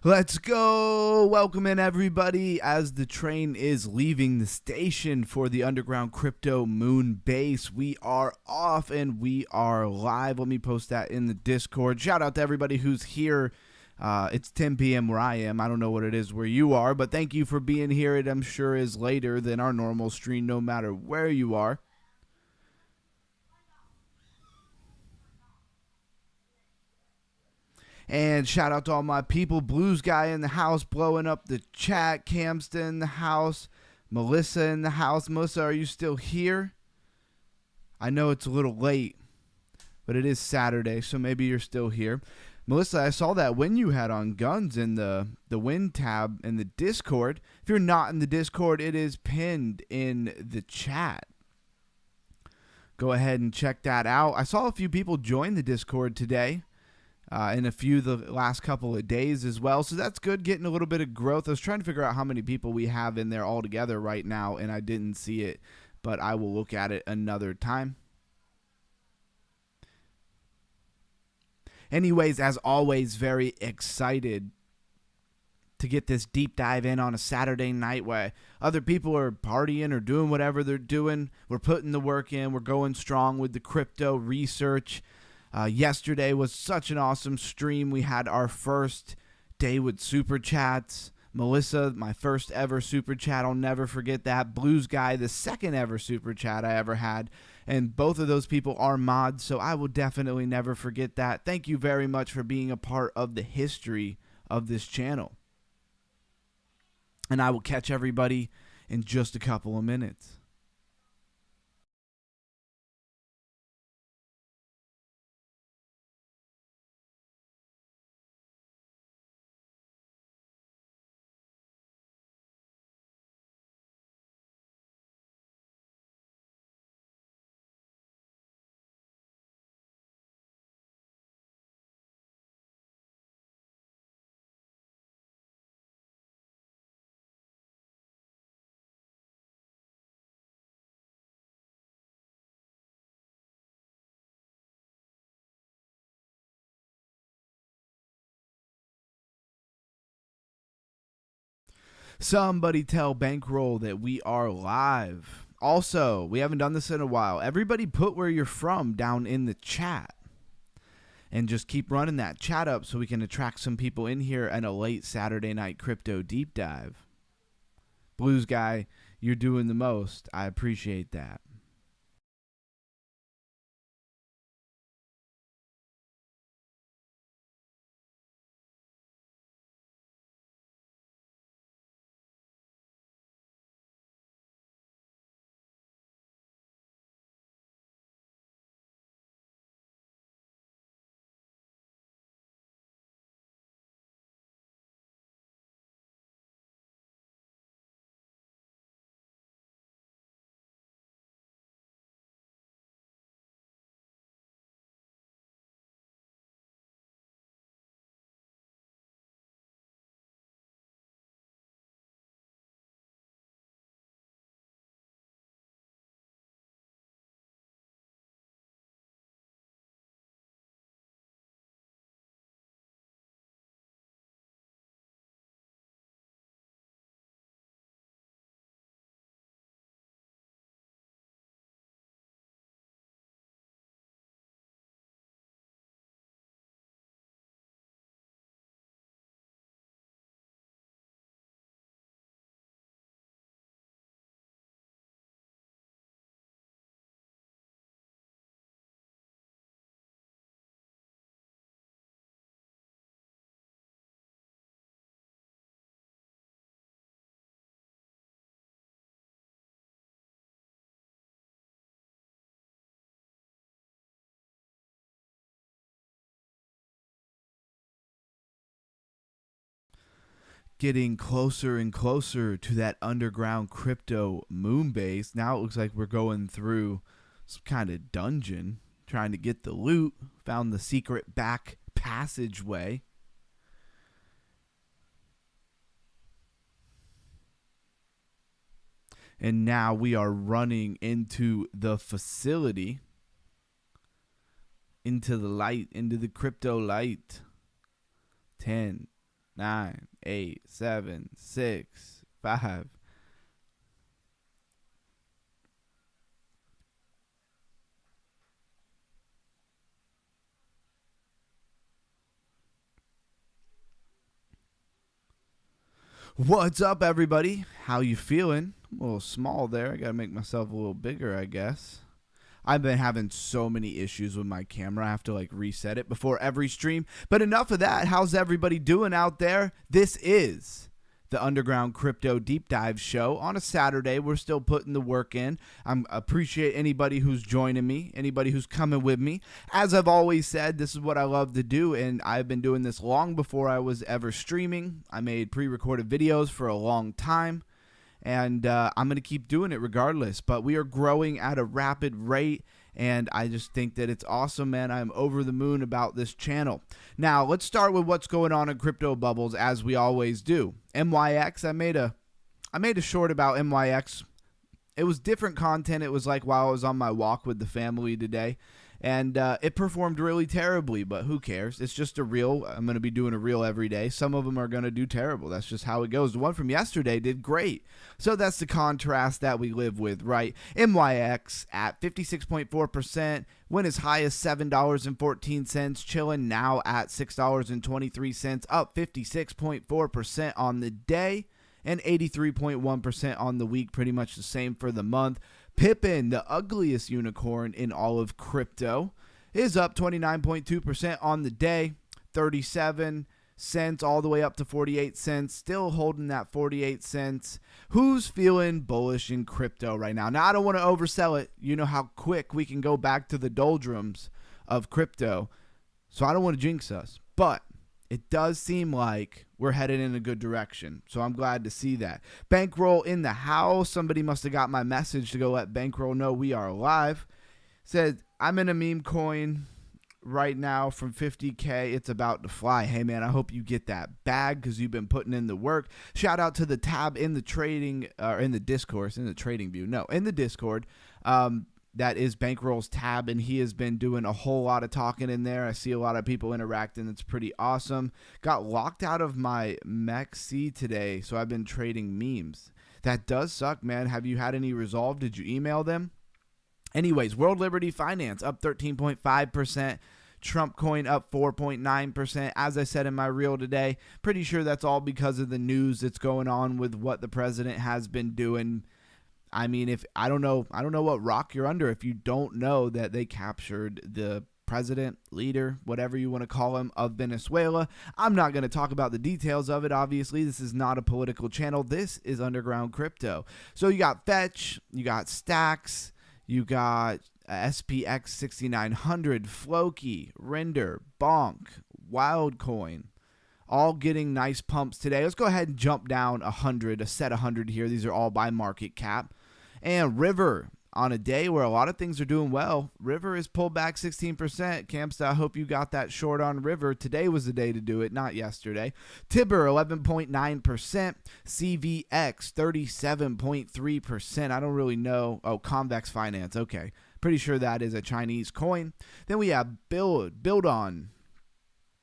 Let's go! Welcome in, everybody, as the train is leaving the station for the underground crypto moon base. We are off and we are live. Let me post that in the Discord. Shout out to everybody who's here. It's 10 p.m. where I am. I don't know what it is where you are, but thank you for being here. It, I'm sure, is later than our normal stream, no matter where you are. And shout out to all my people. Blues guy in the house blowing up the chat. Camston in the house. Melissa in the house. Melissa, are you still here? I know it's a little late, but it is Saturday, so maybe you're still here. Melissa, I saw that win you had on guns in the win tab in the Discord. If you're not in the Discord, it is pinned in the chat. Go ahead and check that out. I saw a few people join the Discord today. In a few the last couple of days as well. So that's good, getting a little bit of growth. I was trying to figure out how many people we have in there all together right now, and I didn't see it, but I will look at it another time. Anyways, as always, very excited to get this deep dive in on a Saturday night where other people are partying or doing whatever they're doing. We're putting the work in. We're going strong with the crypto research. Yesterday was such an awesome stream. We had our first day with super chats. Melissa, my first ever super chat. I'll never forget that. Blues guy, the second ever super chat I ever had. And both of those people are mods, so I will definitely never forget that. Thank you very much for being a part of the history of this channel. And I will catch everybody in just a couple of minutes. Somebody tell Bankroll that we are live. Also, we haven't done this in a while. Everybody put where you're from down in the chat. And just keep running that chat up so we can attract some people in here at a late Saturday night crypto deep dive. Blues guy, you're doing the most. I appreciate that. Getting closer and closer to that underground crypto moon base. Now it looks like we're going through some kind of dungeon, trying to get the loot. Found the secret back passageway. And now we are running into the facility, into the light, into the crypto light. 10, 9, 8, 7, 6, 5. What's up, everybody? How you feeling? I'm a little small there. I gotta make myself a little bigger, I guess. I've been having so many issues with my camera. I have to like reset it before every stream. But enough of that. How's everybody doing out there? This is the Underground Crypto Deep Dive Show on a Saturday. We're still putting the work in. I appreciate anybody who's joining me, anybody who's coming with me. As I've always said, this is what I love to do, and I've been doing this long before I was ever streaming. I made pre-recorded videos for a long time, and I'm going to keep doing it regardless. But we are growing at a rapid rate, and I just think that it's awesome, man. I'm over the moon about this channel. Now, let's start with what's going on in crypto bubbles, as we always do. MYX, I made a short about MYX. It was different content. It was like while I was on my walk with the family today. And it performed really terribly, but who cares? It's just a reel. I'm going to be doing a reel every day. Some of them are going to do terrible. That's just how it goes. The one from yesterday did great. So that's the contrast that we live with, right? MYX at 56.4%, went as high as $7.14, chilling now at $6.23, up 56.4% on the day and 83.1% on the week, pretty much the same for the month. Pippin, the ugliest unicorn in all of crypto, is up 29.2% on the day, 37 cents all the way up to 48 cents, still holding that 48 cents. Who's feeling bullish in crypto right now? Now, I don't want to oversell it. You know how quick we can go back to the doldrums of crypto, so I don't want to jinx us, but it does seem like we're headed in a good direction, so I'm glad to see that. Bankroll in the house. Somebody must have got my message to go let Bankroll know we are alive. Said, I'm in a meme coin right now from 50K. It's about to fly. Hey, man, I hope you get that bag because you've been putting in the work. Shout out to the tab in the trading, or in the discourse, in the trading view. No, in the Discord. That is Bankroll's tab, and he has been doing a whole lot of talking in there. I see a lot of people interacting. It's pretty awesome. Got locked out of my MEXC today, so I've been trading memes. That does suck, man. Have you had any resolve? Did you email them? Anyways, World Liberty Finance up 13.5%. Trump coin up 4.9%. As I said in my reel today, pretty sure that's all because of the news that's going on with what the president has been doing. I mean, if I don't know what rock you're under if you don't know that they captured the president, leader, whatever you want to call him, of Venezuela. I'm not going to talk about the details of it. Obviously, this is not a political channel. This is Underground Crypto. So you got Fetch, you got Stacks, you got SPX 6900, Floki, Render, Bonk, Wildcoin. All getting nice pumps today. Let's go ahead and jump down 100, a set 100 here. These are all by market cap. And River, on a day where a lot of things are doing well, River is pulled back 16%. Campsta, I hope you got that short on River. Today was the day to do it, not yesterday. Tibber, 11.9%. CVX, 37.3%. I don't really know. Oh, Convex Finance. Okay. Pretty sure that is a Chinese coin. Then we have Build On,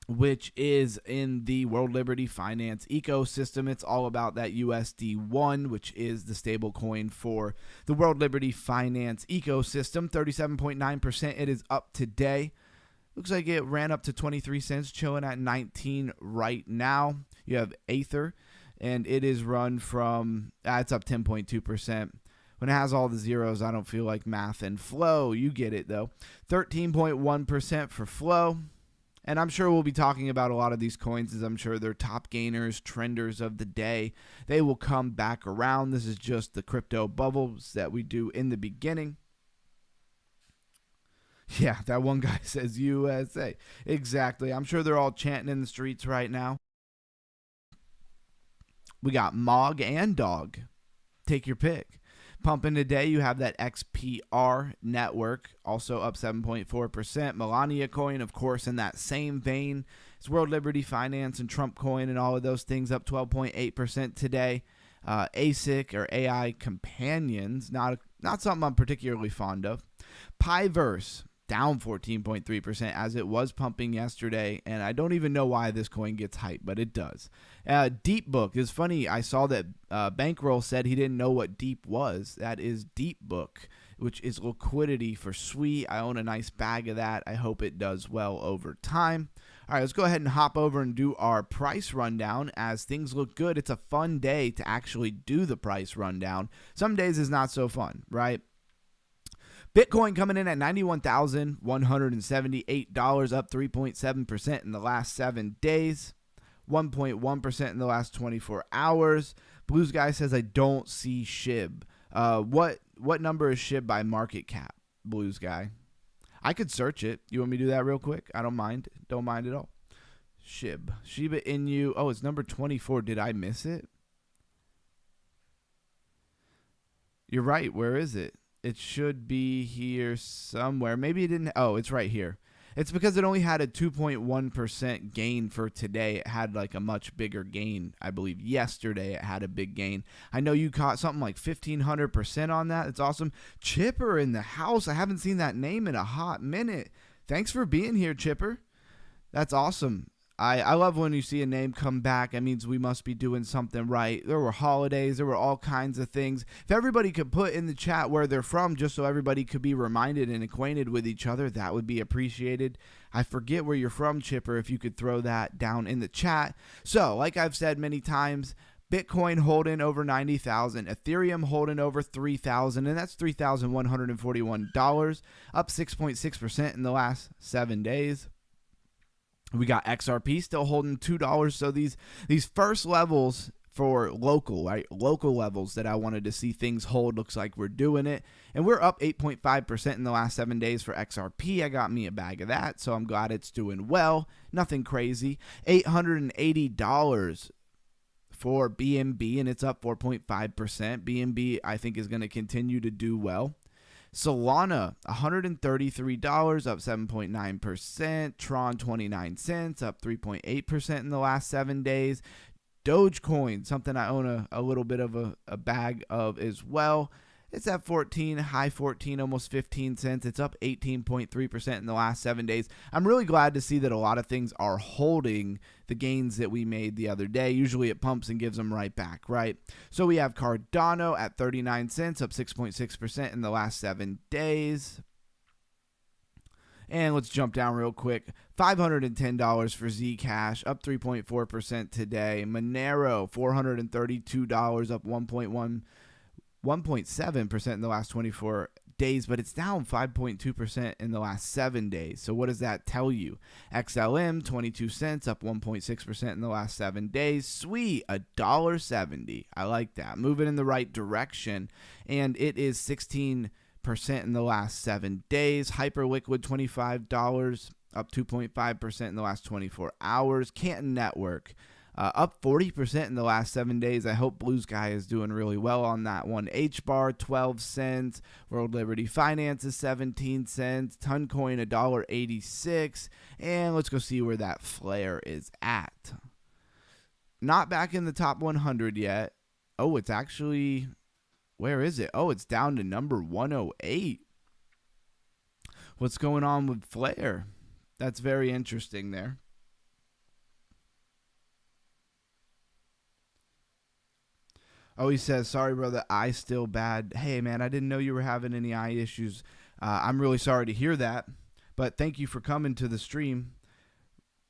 which is in the World Liberty Finance ecosystem. It's all about that USD1, which is the stable coin for the World Liberty Finance ecosystem. 37.9%. It is up today. Looks like it ran up to 23 cents, chilling at 19 right now. You have Aether, and it is run from, it's up 10.2%. When it has all the zeros, I don't feel like math. And Flow, you get it though. 13.1% for Flow. And I'm sure we'll be talking about a lot of these coins, as I'm sure they're top gainers, trenders of the day. They will come back around. This is just the crypto bubbles that we do in the beginning. Yeah, that one guy says USA. Exactly. I'm sure they're all chanting in the streets right now. We got Mog and Dog. Take your pick. Pumping today, you have that XPR network, also up 7.4%. Melania coin, of course, in that same vein. It's World Liberty Finance and Trump coin and all of those things up 12.8% today. ASIC or AI companions, not something I'm particularly fond of. Piverse, down 14.3% as it was pumping yesterday, and I don't even know why this coin gets hyped, but it does. Deepbook is funny. I saw that Bankroll said he didn't know what Deep was. That is Deepbook, which is liquidity for Sui. I own a nice bag of that. I hope it does well over time. All right, let's go ahead and hop over and do our price rundown as things look good. It's a fun day to actually do the price rundown. Some days is not so fun, right? Bitcoin coming in at $91,178, up 3.7% in the last 7 days, 1.1% in the last 24 hours. Blues Guy says, I don't see SHIB. What number is SHIB by market cap, Blues Guy? I could search it. You want me to do that real quick? I don't mind. Don't mind at all. SHIB. Shiba Inu. Oh, it's number 24. Did I miss it? You're right. Where is it? It should be here somewhere. Maybe it didn't. Oh, it's right here. It's because it only had a 2.1% gain for today. It had like a much bigger gain. I believe yesterday it had a big gain. I know you caught something like 1,500% on that. It's awesome. Chipper in the house. I haven't seen that name in a hot minute. Thanks for being here, Chipper. That's awesome. I love when you see a name come back. It means we must be doing something right. There were holidays. There were all kinds of things. If everybody could put in the chat where they're from just so everybody could be reminded and acquainted with each other, that would be appreciated. I forget where you're from, Chipper, if you could throw that down in the chat. So, like I've said many times, Bitcoin holding over 90,000, Ethereum holding over 3,000, and that's $3,141, up 6.6% in the last 7 days. We got XRP still holding $2. So these first levels for local, right? Local levels that I wanted to see things hold. Looks like we're doing it. And we're up 8.5% in the last 7 days for XRP. I got me a bag of that, so I'm glad it's doing well. Nothing crazy. $880 for BNB, and it's up 4.5%. BNB, I think, is going to continue to do well. Solana, $133, up 7.9%. Tron, 29 cents, up 3.8% in the last 7 days. Dogecoin, something I own a little bit of a bag of as well. It's at 14, high 14, almost 15 cents. It's up 18.3% in the last 7 days. I'm really glad to see that a lot of things are holding the gains that we made the other day. Usually it pumps and gives them right back, right? So we have Cardano at 39 cents, up 6.6% in the last 7 days. And let's jump down real quick. $510 for Zcash, up 3.4% today. Monero, $432, up 1.7% in the last 24 days, but it's down 5.2% in the last 7 days. So what does that tell you? XLM, 22 cents, up 1.6% in the last 7 days. Sweet, $1.70. I like that. Moving in the right direction, and it is 16% in the last 7 days. Hyperliquid, $25, up 2.5% in the last 24 hours. Canton Network, up 40% in the last 7 days. I hope Blue Sky is doing really well on that one. HBAR, 12 cents. World Liberty Finance is 17 cents. Toncoin, $1.86. And let's go see where that Flare is at. Not back in the top 100 yet. Oh, it's actually, where is it? Oh, it's down to number 108. What's going on with Flare? That's very interesting there. Oh, he says, sorry, brother, eye still bad. Hey, man, I didn't know you were having any eye issues. I'm really sorry to hear that, but thank you for coming to the stream.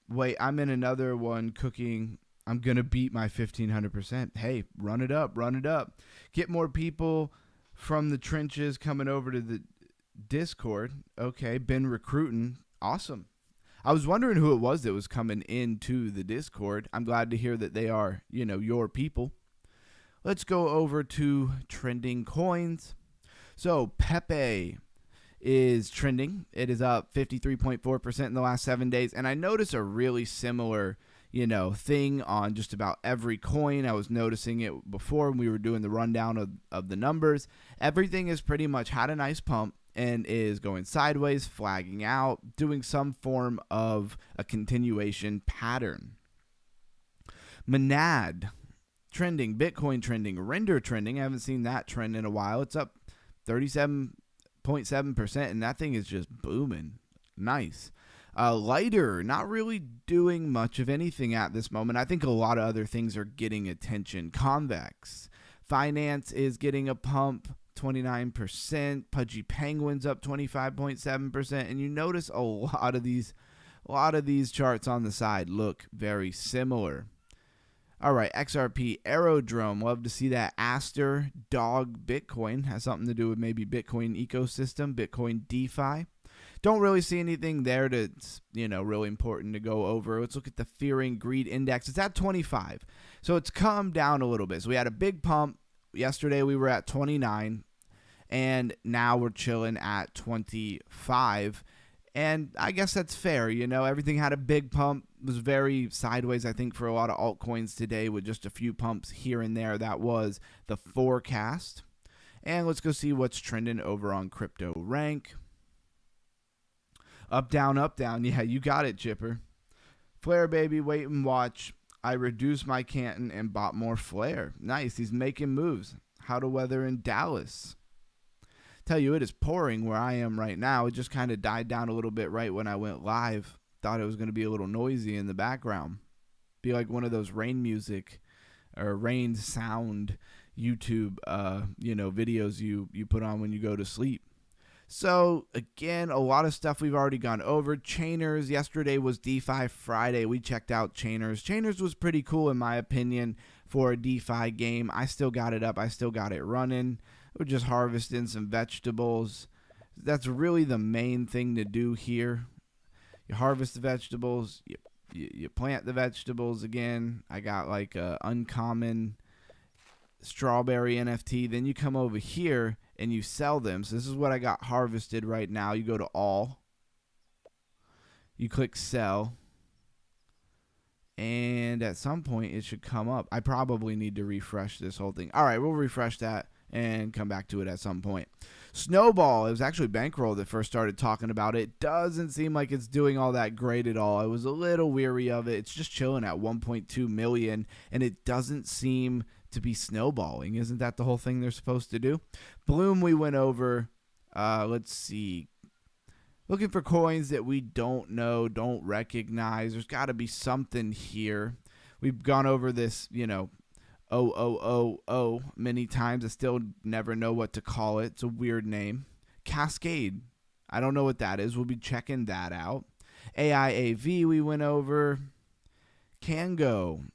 Wait, I'm in another one cooking. I'm going to beat my 1,500%. Hey, run it up, run it up. Get more people from the trenches coming over to the Discord. Okay, been recruiting. Awesome. I was wondering who it was that was coming into the Discord. I'm glad to hear that they are, your people. Let's go over to trending coins. So Pepe is trending. It is up 53.4% in the last 7 days. And I noticed a really similar, thing on just about every coin. I was noticing it before when we were doing the rundown of the numbers. Everything has pretty much had a nice pump and is going sideways, flagging out, doing some form of a continuation pattern. Monad trending, Bitcoin trending, Render trending. I haven't seen that trend in a while. It's up 37% 0.7%, and that thing is just booming. Nice. Lighter, not really doing much of anything at this moment. I think a lot of other things are getting attention. Convex. Finance is getting a pump, 29%. Pudgy Penguins up 25.7%. And you notice a lot of these charts on the side look very similar. All right, XRP Aerodrome. Love to see that. Aster, Dog, Bitcoin. Has something to do with maybe Bitcoin ecosystem, Bitcoin DeFi. Don't really see anything there that's, really important to go over. Let's look at the Fear and Greed Index. It's at 25. So it's come down a little bit. So we had a big pump. Yesterday we were at 29. And now we're chilling at 25. And I guess that's fair. Everything had a big pump. It was very sideways, I think, for a lot of altcoins today with just a few pumps here and there. That was the forecast. And let's go see what's trending over on Crypto Rank. Up, down, up, down. Yeah, you got it, Chipper. Flare, baby, wait and watch. I reduced my Canton and bought more Flare. Nice. He's making moves. How to weather in Dallas. Tell you, it is pouring where I am right now. It just kind of died down a little bit right when I went live. Thought it was going to be a little noisy in the background. Be like one of those rain music or rain sound YouTube, videos you put on when you go to sleep. So, again, a lot of stuff we've already gone over. Chainers, yesterday was DeFi Friday. We checked out Chainers. Chainers was pretty cool, in my opinion, for a DeFi game. I still got it up. I still got it running. We're just harvesting some vegetables. That's really the main thing to do here. You harvest the vegetables. You plant the vegetables again. I got like a uncommon strawberry NFT. Then you come over here and you sell them. So this is what I got harvested right now. You go to all. You click sell. And at some point it should come up. I probably need to refresh this whole thing. All right, we'll refresh that and come back to it at some point. Snowball, it was actually Bankroll that first started talking about it. Doesn't seem like it's doing all that great at all. I was a little weary of it. It's just chilling at 1.2 million, and it doesn't seem to be snowballing. Isn't that the whole thing they're supposed to do? Bloom, we went over. Let's see. Looking for coins that we don't know, don't recognize. There's got to be something here. We've gone over this, many times. I still never know what to call it. It's a weird name. Cascade. I don't know what that is. We'll be checking that out. AIAV we went over. Kango.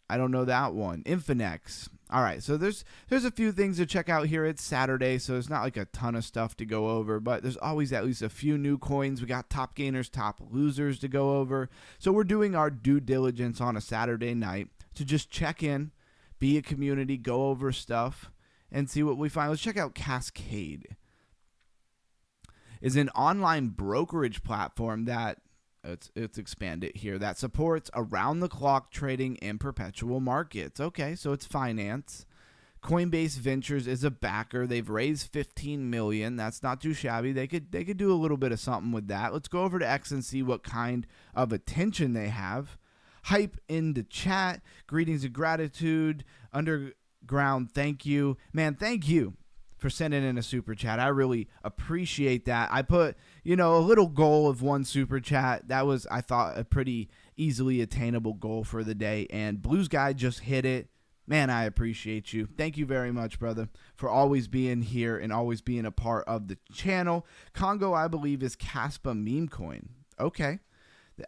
I don't know that one. Infinex. All right, so there's a few things to check out here. It's Saturday, so it's not like a ton of stuff to go over, but there's always at least a few new coins. We got top gainers, top losers to go over. So we're doing our due diligence on a Saturday night to just check in, be a community, go over stuff, and see what we find. Let's check out Cascade. It's an online brokerage platform that Let's expand it here. That supports around-the-clock trading in perpetual markets. Okay, so it's finance. Coinbase Ventures is a backer. They've raised $15 million. That's not too shabby. They could do a little bit of something with that. Let's go over to X and see what kind of attention they have. Hype in the chat. Greetings and gratitude. Underground, thank you. Man, thank you for sending in a super chat. I really appreciate that. I put, a little goal of one super chat. That was, I thought, a pretty easily attainable goal for the day. And Blues Guy just hit it. Man, I appreciate you. Thank you very much, brother, for always being here and always being a part of the channel. Congo, I believe, is Caspa meme coin. Okay.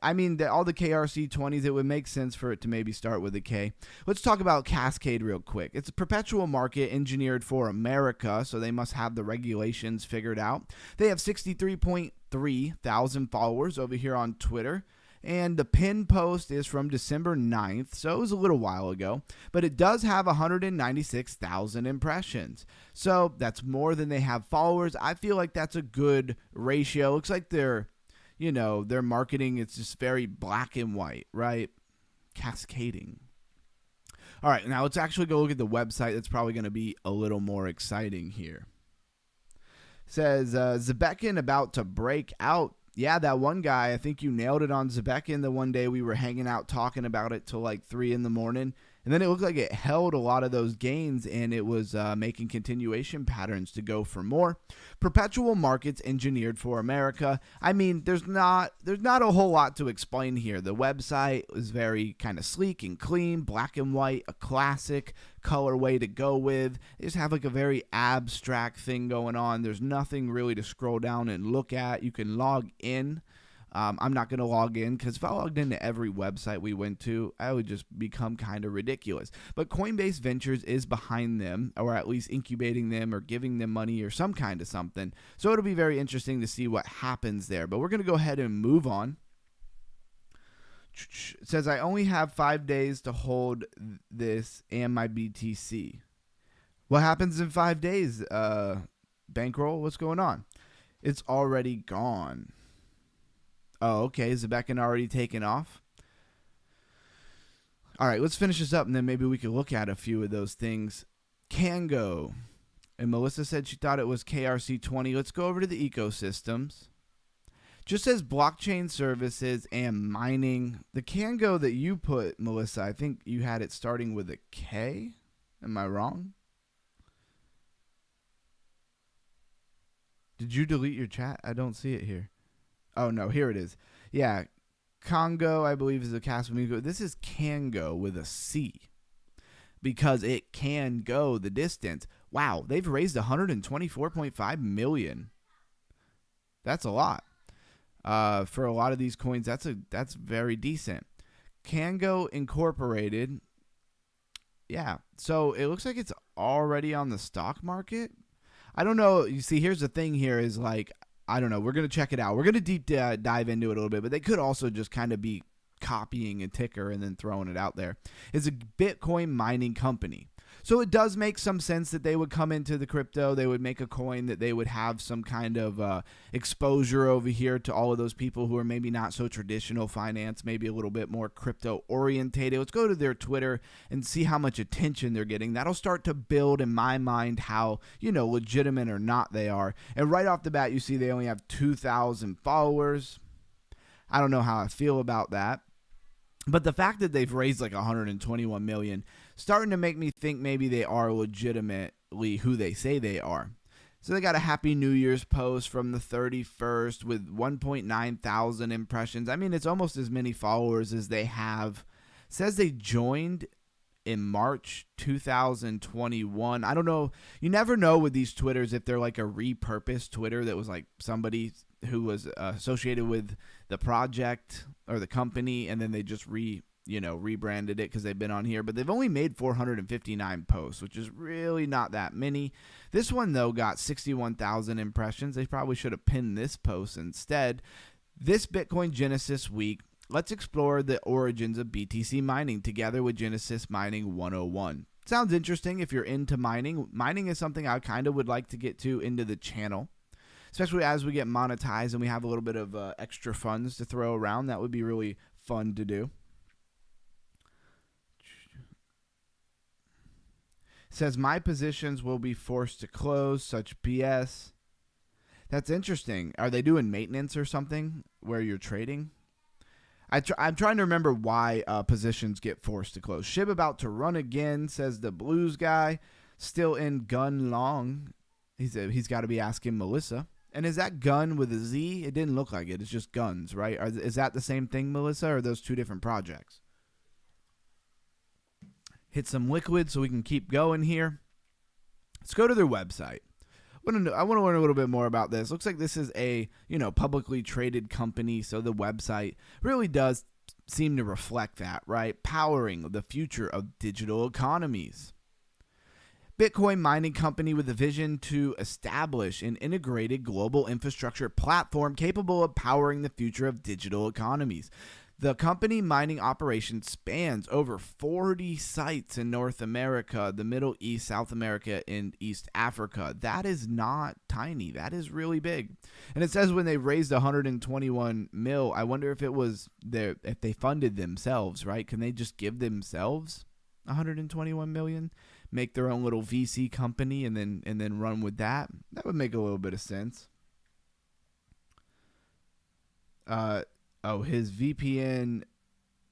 I mean, all the KRC20s, it would make sense for it to maybe start with a K. Let's talk about Cascade real quick. It's a perpetual market engineered for America, so they must have the regulations figured out. They have 63.3 thousand followers over here on Twitter, and the pin post is from December 9th, so it was a little while ago, but it does have 196,000 impressions. So that's more than they have followers. I feel like that's a good ratio. Looks like their marketing, it's just very black and white, right? Cascading. All right, now let's actually go look at the website. That's probably going to be a little more exciting here. It says, Zebekin about to break out. Yeah, that one guy, I think you nailed it on Zebekin the one day we were hanging out talking about it till like 3 in the morning. And then it looked like it held a lot of those gains, and it was making continuation patterns to go for more. Perpetual markets engineered for America. I mean, there's not a whole lot to explain here. The website is very kind of sleek and clean, black and white, a classic colorway to go with. They just have like a very abstract thing going on. There's nothing really to scroll down and look at. You can log in. I'm not going to log in because if I logged into every website we went to, I would just become kind of ridiculous. But Coinbase Ventures is behind them, or at least incubating them or giving them money or some kind of something. So it'll be very interesting to see what happens there. But we're going to go ahead and move on. It says, I only have 5 days to hold this and my BTC. What happens in 5 days? Bankroll, what's going on? It's already gone. Oh, okay. Is the beacon already taken off? All right, let's finish this up, and then maybe we could look at a few of those things. Kango. And Melissa said she thought it was KRC20. Let's go over to the ecosystems. Just says blockchain services and mining. The Kango that you put, Melissa, I think you had it starting with a K. Am I wrong? Did you delete your chat? I don't see it here. Oh, no, here it is. Yeah, Congo, I believe, is a cast amigo. This is Kango with a C because it can go the distance. Wow, they've raised $124.5 million. That's a lot. For a lot of these coins, that's very decent. Kango Incorporated. Yeah, so it looks like it's already on the stock market. I don't know. You see, here's the thing here is like, I don't know. We're going to check it out. We're going to deep dive into it a little bit, but they could also just kind of be copying a ticker and then throwing it out there. It's a Bitcoin mining company. So it does make some sense that they would come into the crypto. They would make a coin that they would have some kind of exposure over here to all of those people who are maybe not so traditional finance, maybe a little bit more crypto orientated. Let's go to their Twitter and see how much attention they're getting. That'll start to build in my mind how, legitimate or not they are. And right off the bat, you see they only have 2,000 followers. I don't know how I feel about that. But the fact that they've raised like 121 million, starting to make me think maybe they are legitimately who they say they are. So they got a Happy New Year's post from the 31st with 1.9 thousand impressions. I mean, it's almost as many followers as they have. It says they joined in March 2021. I don't know. You never know with these Twitters if they're like a repurposed Twitter that was like somebody who was associated with the project or the company, and then they just rebranded it because they've been on here. But they've only made 459 posts, which is really not that many. This one, though, got 61,000 impressions. They probably should have pinned this post instead. This Bitcoin Genesis week, let's explore the origins of BTC mining together with Genesis Mining 101. Sounds interesting if you're into mining. Mining is something I kind of would like to get to into the channel, especially as we get monetized and we have a little bit of extra funds to throw around. That would be really fun to do. It says, my positions will be forced to close, such BS. That's interesting. Are they doing maintenance or something where you're trading? I'm trying to remember why positions get forced to close. Shib about to run again, says the blues guy. Still in gun long. He's got to be asking Melissa. And is that gun with a Z? It didn't look like it. It's just guns, right? Is that the same thing, Melissa, or are those two different projects? Hit some liquid so we can keep going here. Let's go to their website. I want to learn a little bit more about this. Looks like this is a publicly traded company, so the website really does seem to reflect that, right? Powering the future of digital economies. Bitcoin mining company with a vision to establish an integrated global infrastructure platform capable of powering the future of digital economies. The company mining operation spans over 40 sites in North America, the Middle East, South America, and East Africa. That is not tiny. That is really big. And it says when they raised 121 mil, I wonder if it was if they funded themselves, right? Can they just give themselves 121 million, make their own little VC company, and then run with that? That would make a little bit of sense. His VPN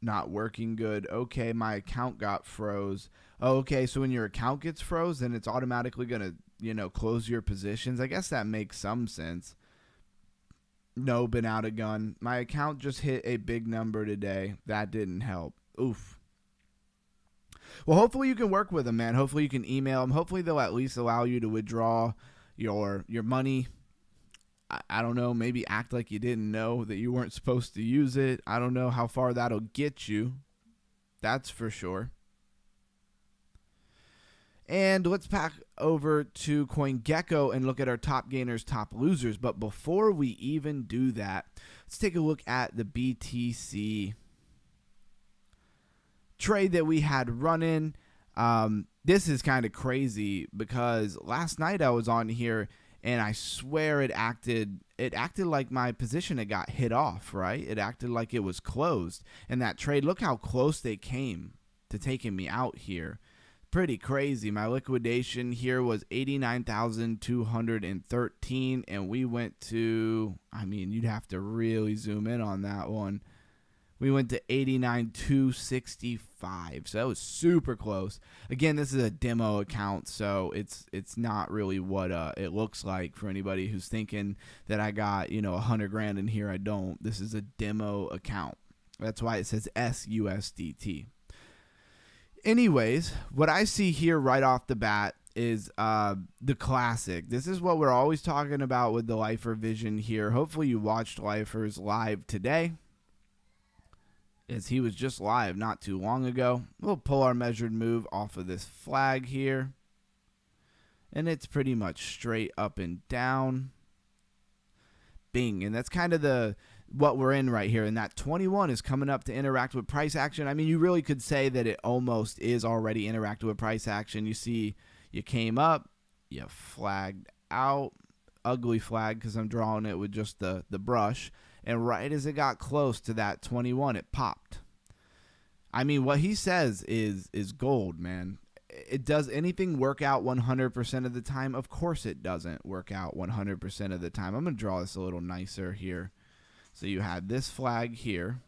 not working good. Okay, my account got froze. Oh, okay, so when your account gets froze, then it's automatically going to, close your positions. I guess that makes some sense. No, been out of gun. My account just hit a big number today. That didn't help. Oof. Well, hopefully you can work with them, man. Hopefully you can email them. Hopefully they'll at least allow you to withdraw your money. I don't know, maybe act like you didn't know that you weren't supposed to use it. I don't know how far that'll get you. That's for sure. And let's pack over to CoinGecko and look at our top gainers, top losers. But before we even do that, let's take a look at the BTC trade that we had running. This is kind of crazy because last night I was on here and I swear it acted like my position had got hit off, right? It acted like it was closed. And that trade, look how close they came to taking me out here. Pretty crazy. My liquidation here was 89,213 and we went to, you'd have to really zoom in on that one. We went to 89,265. So that was super close. Again, this is a demo account, so it's not really what it looks like for anybody who's thinking that I got, 100 grand in here. I don't. This is a demo account. That's why it says SUSDT. Anyways, what I see here right off the bat is the classic. This is what we're always talking about with the Lifer Vision here. Hopefully you watched Lifer's live today, as he was just live not too long ago. We'll pull our measured move off of this flag here. And it's pretty much straight up and down. Bing. And that's kind of what we're in right here. And that 21 is coming up to interact with price action. You really could say that it almost is already interacting with price action. You see, you came up, you flagged out. Ugly flag because I'm drawing it with just the brush. And right as it got close to that 21, it popped. What he says is gold, man. Does anything work out 100% of the time? Of course it doesn't work out 100% of the time. I'm going to draw this a little nicer here. So you had this flag here.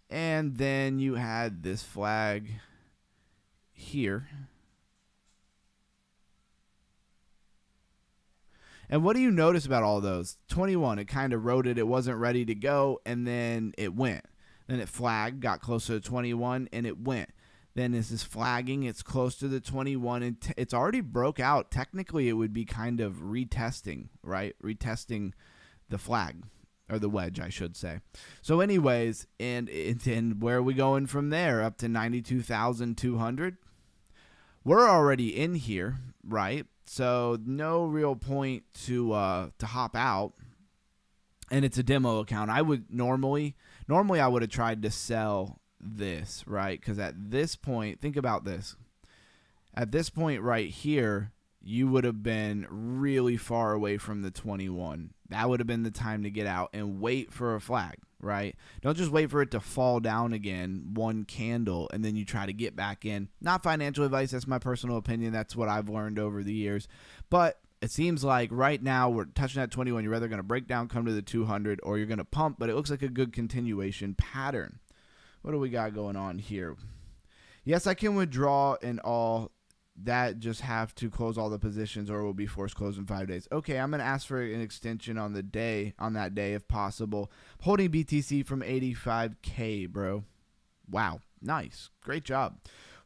And then you had this flag here. And what do you notice about all those? 21, it kind of rode it. It wasn't ready to go, and then it went. Then it flagged, got closer to 21, and it went. Then this is flagging. It's close to the 21, and it's already broke out. Technically, it would be kind of retesting, right? Retesting the flag, or the wedge, I should say. So anyways, and where are we going from there? Up to 92,200? We're already in here, right? So no real point to hop out. And it's a demo account. I would normally I would have tried to sell this, right? Because at this point, think about this. At this point right here, you would have been really far away from the 21. That would have been the time to get out and wait for a flag, right? Don't just wait for it to fall down again, one candle, and then you try to get back in. Not financial advice. That's my personal opinion. That's what I've learned over the years. But it seems like right now we're touching that 21. You're either going to break down, come to the 200, or you're going to pump, but it looks like a good continuation pattern. What do we got going on here? Yes, I can withdraw and all that, just have to close all the positions or will be forced closed in 5 days. Okay, I'm going to ask for an extension on that day if possible. Holding BTC from 85K, bro. Wow, nice. Great job.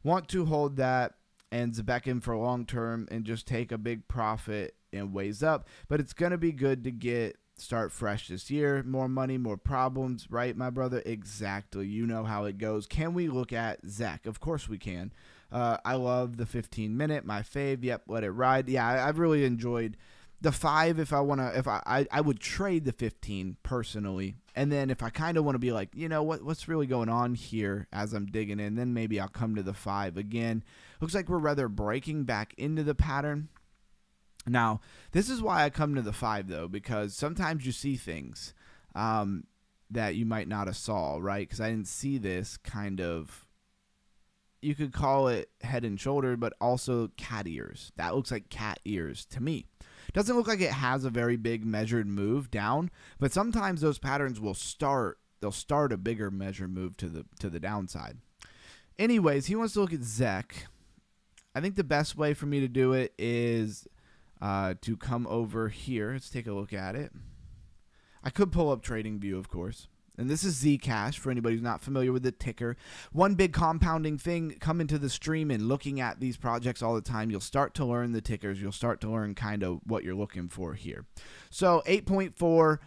Want to hold that and Zebekin for long term and just take a big profit and ways up. But it's going to be good to start fresh this year. More money, more problems, right, my brother? Exactly. You know how it goes. Can we look at Zek? Of course we can. I love the 15-minute, my fave. Yep, let it ride. Yeah, I've really enjoyed the 5. I would trade the 15 personally. And then if I kind of want to be like, what's really going on here as I'm digging in, then maybe I'll come to the 5 again. Looks like we're rather breaking back into the pattern. Now, this is why I come to the 5, though, because sometimes you see things that you might not have saw, right? Because I didn't see this kind of, you could call it head and shoulder, but also cat ears. That looks like cat ears to me. Doesn't look like it has a very big measured move down, but sometimes those patterns will start. They'll start a bigger measured move to the downside. Anyways, he wants to look at ZEC. I think the best way for me to do it is to come over here. Let's take a look at it. I could pull up TradingView, of course. And this is Zcash for anybody who's not familiar with the ticker. One big compounding thing, come into the stream and looking at these projects all the time, you'll start to learn the tickers. You'll start to learn kind of what you're looking for here. So 8.4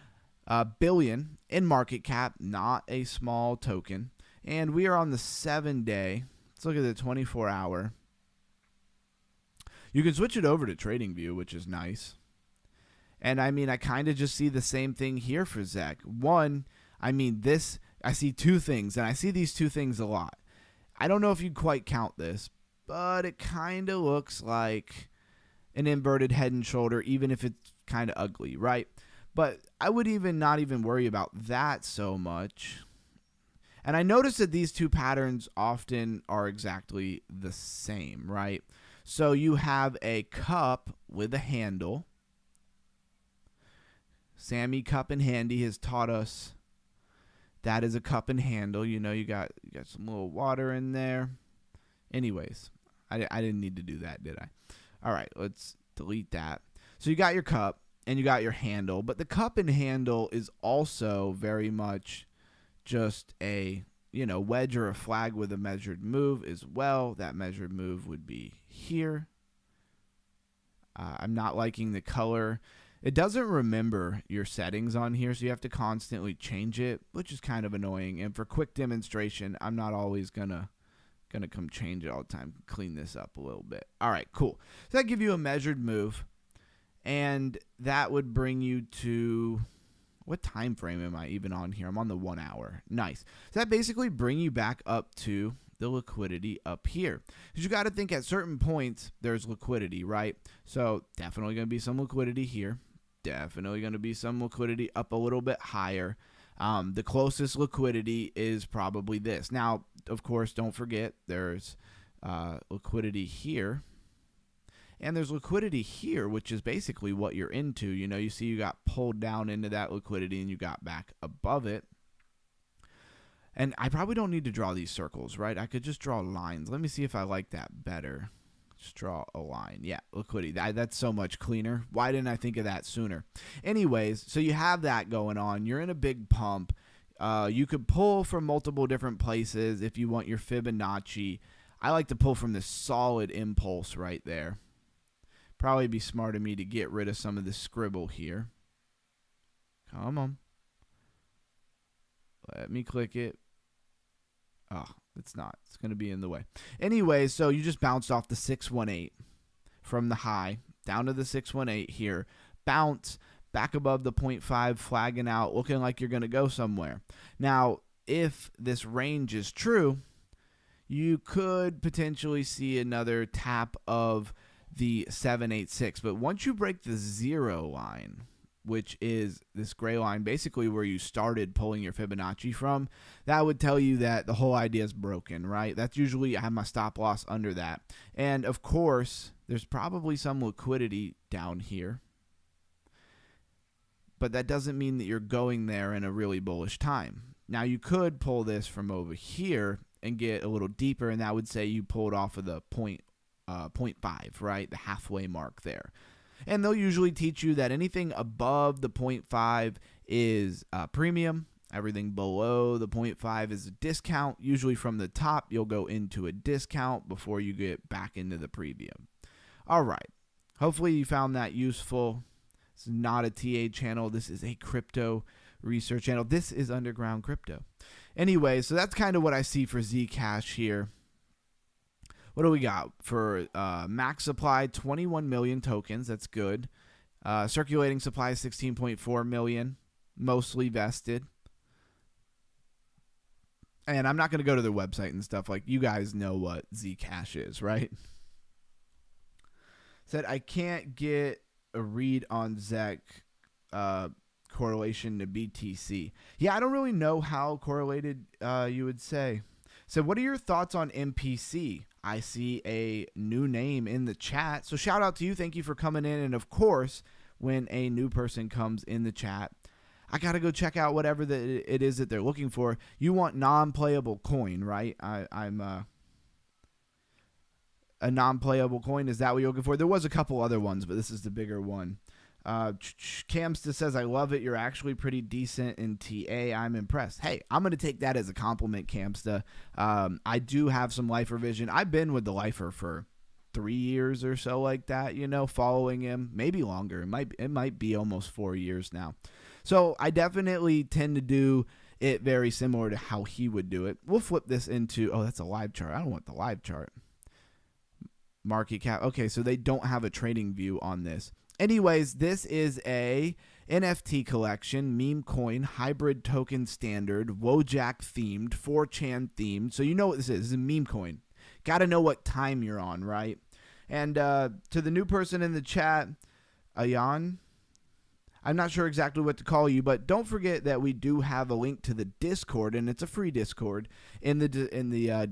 billion in market cap, not a small token. And we are on the 7-day. Let's look at the 24-hour. You can switch it over to TradingView, which is nice. And I mean, I kind of just see the same thing here for ZEC. One, I mean, I see two things, and I see these two things a lot. I don't know if you'd quite count this, but it kind of looks like an inverted head and shoulder, even if it's kind of ugly, right? But I would not even worry about that so much. And I notice that these two patterns often are exactly the same, right? So you have a cup with a handle. Sammy Cup and Handy has taught us that is a cup and handle. You know, you got some little water in there. Anyways, I didn't need to do that, did I? All right, let's delete that. So you got your cup and you got your handle, but the cup and handle is also very much just a, you know, wedge or a flag with a measured move as well. That measured move would be here. I'm not liking the color. It doesn't remember your settings on here, so you have to constantly change it, which is kind of annoying. And for quick demonstration, I'm not always gonna come change it all the time. Clean this up a little bit. All right, cool. So that gives you a measured move, and that would bring you to, what time frame am I even on here? I'm on the 1 hour. Nice. So that basically bring you back up to the liquidity up here. Because you got to think at certain points there's liquidity, right? So definitely going to be some liquidity here. Definitely going to be some liquidity up a little bit higher. The closest liquidity is probably this. Now, of course, don't forget there's liquidity here. And there's liquidity here, which is basically what you're into. You know, you see you got pulled down into that liquidity and you got back above it. And I probably don't need to draw these circles, right? I could just draw lines. Let me see if I like that better. Just draw a line. Yeah, liquidity. That's so much cleaner. Why didn't I think of that sooner? Anyways, so you have that going on. You're in a big pump. You could pull from multiple different places if you want your Fibonacci. I like to pull from this solid impulse right there. Probably be smart of me to get rid of some of the scribble here. Come on. Let me click it. Oh, it's not. It's going to be in the way. Anyway, so you just bounced off the 618 from the high down to the 618 here. Bounce back above the 0.5, flagging out, looking like you're going to go somewhere. Now, if this range is true, you could potentially see another tap of the 786. But once you break the 0 line, which is this gray line, basically where you started pulling your Fibonacci from, that would tell you that the whole idea is broken, right? That's usually, I have my stop loss under that. And of course, there's probably some liquidity down here, but that doesn't mean that you're going there in a really bullish time. Now, you could pull this from over here and get a little deeper, and that would say you pulled off of the 0.5, right? The halfway mark there. And they'll usually teach you that anything above the 0.5 is premium. Everything below the 0.5 is a discount. Usually from the top, you'll go into a discount before you get back into the premium. All right. Hopefully you found that useful. This is not a TA channel. This is a crypto research channel. This is Underground Crypto. Anyway, so that's kind of what I see for Zcash here. What do we got for max supply? 21 million tokens. That's good. Circulating supply is 16.4 million, mostly vested. And I'm not going to go to their website and stuff. Like, you guys know what Zcash is, right? Said I can't get a read on ZEC correlation to BTC. Yeah, I don't really know how correlated you would say. So what are your thoughts on MPC? I see a new name in the chat. So shout out to you. Thank you for coming in. And of course, when a new person comes in the chat, I got to go check out whatever it is that they're looking for. You want non-playable coin, right? I'm a non-playable coin. Is that what you're looking for? There was a couple other ones, but this is the bigger one. Camsta says, I love it. You're actually pretty decent in TA. I'm impressed. Hey, I'm going to take that as a compliment, Camsta. I do have some lifer vision. I've been with the lifer for 3 years or so like that, you know, following him, maybe longer. It might be almost 4 years now. So I definitely tend to do it very similar to how he would do it. We'll flip this into, oh, that's a live chart. I don't want the live chart. Market cap. Okay, so they don't have a trading view on this. Anyways, this is a NFT collection, meme coin, hybrid token standard, Wojak themed, 4chan themed. So you know what this is. This is a meme coin. Got to know what time you're on, right? And to the new person in the chat, Ayan, I'm not sure exactly what to call you, but don't forget that we do have a link to the Discord, and it's a free Discord in the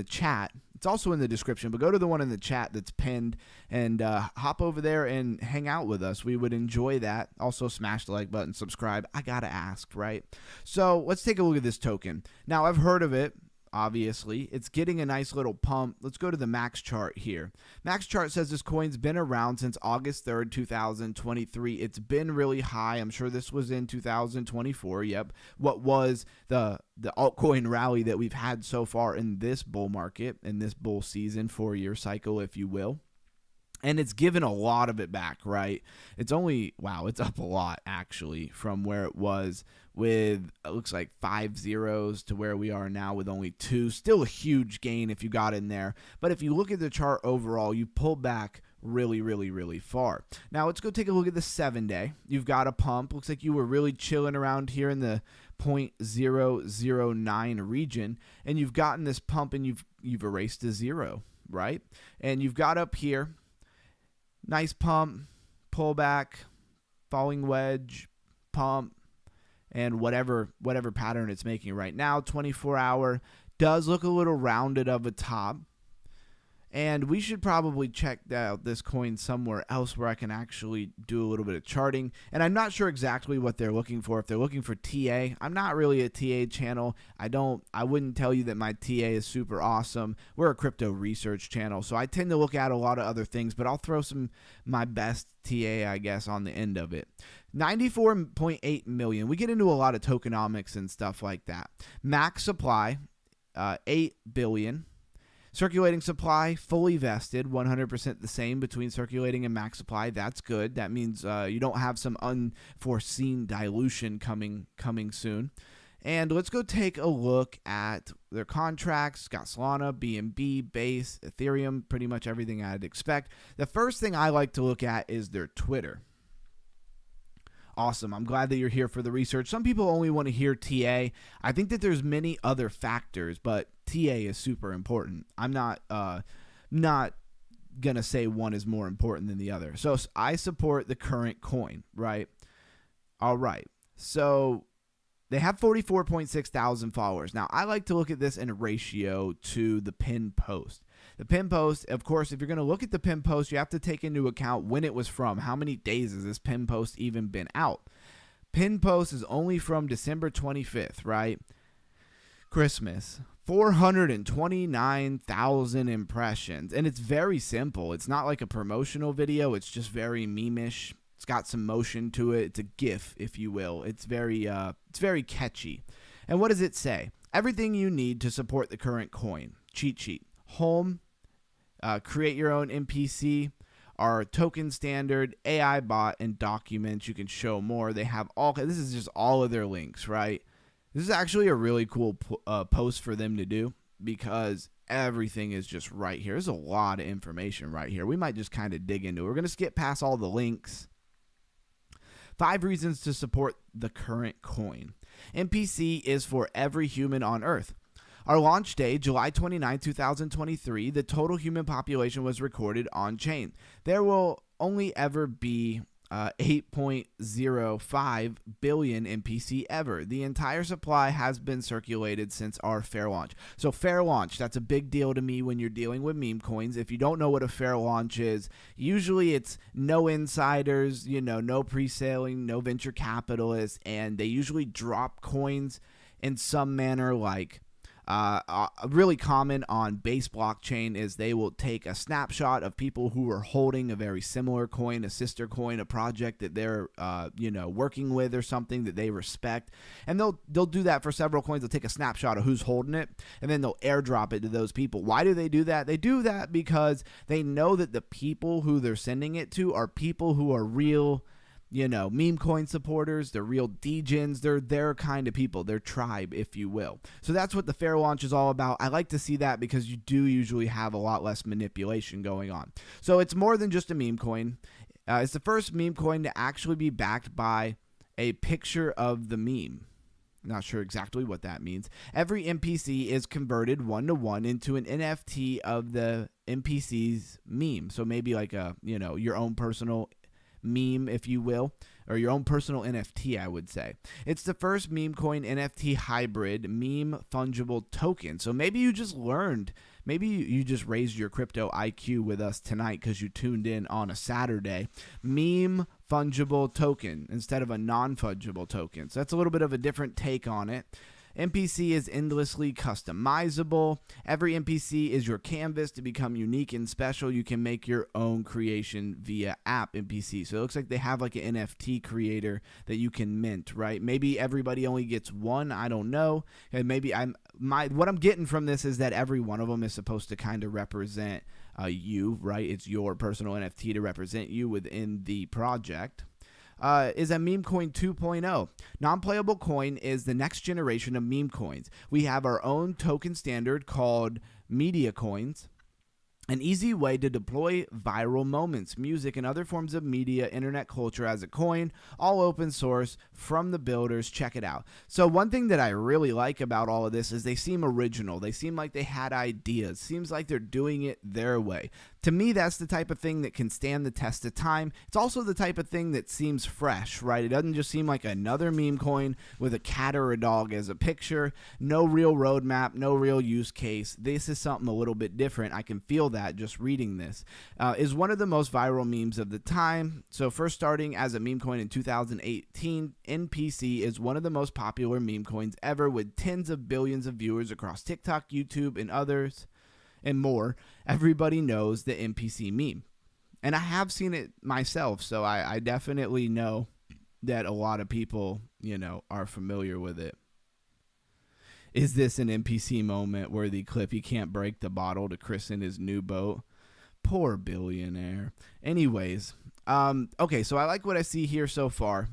chat. It's also in the description, but go to the one in the chat that's pinned and hop over there and hang out with us. We would enjoy that. Also, smash the like button, subscribe. I gotta ask, right? So let's take a look at this token. Now, I've heard of it. Obviously, it's getting a nice little pump. Let's go to the max chart here. Max chart says this coin's been around since August 3rd, 2023. It's been really high. I'm sure this was in 2024. Yep. What was the altcoin rally that we've had so far in this bull market, in this bull season, 4-year cycle, if you will. And it's given a lot of it back, right? It's only, wow, it's up a lot, actually, from where it was with, it looks like 5 zeros to where we are now with only 2. Still a huge gain if you got in there. But if you look at the chart overall, you pull back really, really, really far. Now, let's go take a look at the 7-day. You've got a pump. Looks like you were really chilling around here in the 0.009 region. And you've gotten this pump and you've erased a 0, right? And you've got up here. Nice pump, pullback, falling wedge, pump, and whatever pattern it's making right now. 24-hour does look a little rounded of a top. And we should probably check out this coin somewhere else where I can actually do a little bit of charting. And I'm not sure exactly what they're looking for. If they're looking for TA, I'm not really a TA channel. I wouldn't tell you that my TA is super awesome. We're a crypto research channel, so I tend to look at a lot of other things, but I'll throw my best TA, I guess, on the end of it. 94.8 million. We get into a lot of tokenomics and stuff like that. Max supply, 8 billion. Circulating supply, fully vested, 100% the same between circulating and max supply. That's good. That means you don't have some unforeseen dilution coming soon. And let's go take a look at their contracts. Got Solana, BNB, Base, Ethereum, pretty much everything I'd expect. The first thing I like to look at is their Twitter. Awesome. I'm glad that you're here for the research. Some people only want to hear TA. I think that there's many other factors, but TA is super important. I'm not going to say one is more important than the other. So I support the current coin, right? All right. So they have 44.6 thousand followers. Now, I like to look at this in a ratio to the pin post. The pin post, of course, if you're going to look at the pin post, you have to take into account when it was from. How many days has this pin post even been out? Pin post is only from December 25th, right? Christmas. 429,000 impressions. And it's very simple. It's not like a promotional video. It's just very meme-ish. It's got some motion to it. It's a GIF, if you will. It's very catchy. And what does it say? Everything you need to support the current coin. Cheat sheet. Home. Create your own NPC. Our token standard, AI bot, and documents. You can show more. They have all. This is just all of their links, right? This is actually a really cool post for them to do because everything is just right here. There's a lot of information right here. We might just kind of dig into it. We're going to skip past all the links. 5 reasons to support the current coin. NPC is for every human on Earth. Our launch day, July 29, 2023, the total human population was recorded on chain. There will only ever be 8.05 billion NPC ever. The entire supply has been circulated since our fair launch. So fair launch, that's a big deal to me when you're dealing with meme coins. If you don't know what a fair launch is, usually it's no insiders, no pre-selling, no venture capitalists, and they usually drop coins in some manner like really common on Base blockchain is they will take a snapshot of people who are holding a very similar coin, a sister coin, a project that they're working with or something that they respect, and they'll do that for several coins. They'll take a snapshot of who's holding it, and then they'll airdrop it to those people. Why do they do that? They do that because they know that the people who they're sending it to are people who are real meme coin supporters. They're real degens. They're their kind of people, their tribe, if you will. So that's what the fair launch is all about. I like to see that because you do usually have a lot less manipulation going on. So it's more than just a meme coin. It's the first meme coin to actually be backed by a picture of the meme. Not sure exactly what that means. Every NPC is converted 1-to-1 into an NFT of the NPC's meme. So maybe like your own personal meme, if you will, or your own personal NFT, I would say. It's the first meme coin NFT hybrid meme fungible token. So maybe you just learned, maybe you just raised your crypto IQ with us tonight because you tuned in on a Saturday. Meme fungible token instead of a non-fungible token. So that's a little bit of a different take on it. NPC is endlessly customizable. Every NPC is your canvas to become unique and special. You can make your own creation via app NPC. So it looks like they have like an NFT creator that you can mint, right? Maybe everybody only gets one. I don't know. And maybe what I'm getting from this is that every one of them is supposed to kind of represent you, right? It's your personal NFT to represent you within the project. Is a meme coin 2.0. Non-playable coin is the next generation of meme coins. We have our own token standard called media coins. An easy way to deploy viral moments, music, and other forms of media, internet culture as a coin, all open source from the builders. Check it out. So one thing that I really like about all of this is they seem original. They seem like they had ideas. Seems like they're doing it their way. To me, that's the type of thing that can stand the test of time. It's also the type of thing that seems fresh, right? It doesn't just seem like another meme coin with a cat or a dog as a picture. No real roadmap, no real use case. This is something a little bit different. I can feel that just reading this. Is one of the most viral memes of the time. So first starting as a meme coin in 2018, NPC is one of the most popular meme coins ever with tens of billions of viewers across TikTok, YouTube, and others. And more. Everybody knows the NPC meme. And I have seen it myself, so I definitely know that a lot of people, are familiar with it. Is this an NPC moment worthy clip? He can't break the bottle to christen his new boat. Poor billionaire. Anyways, okay, so I like what I see here so far.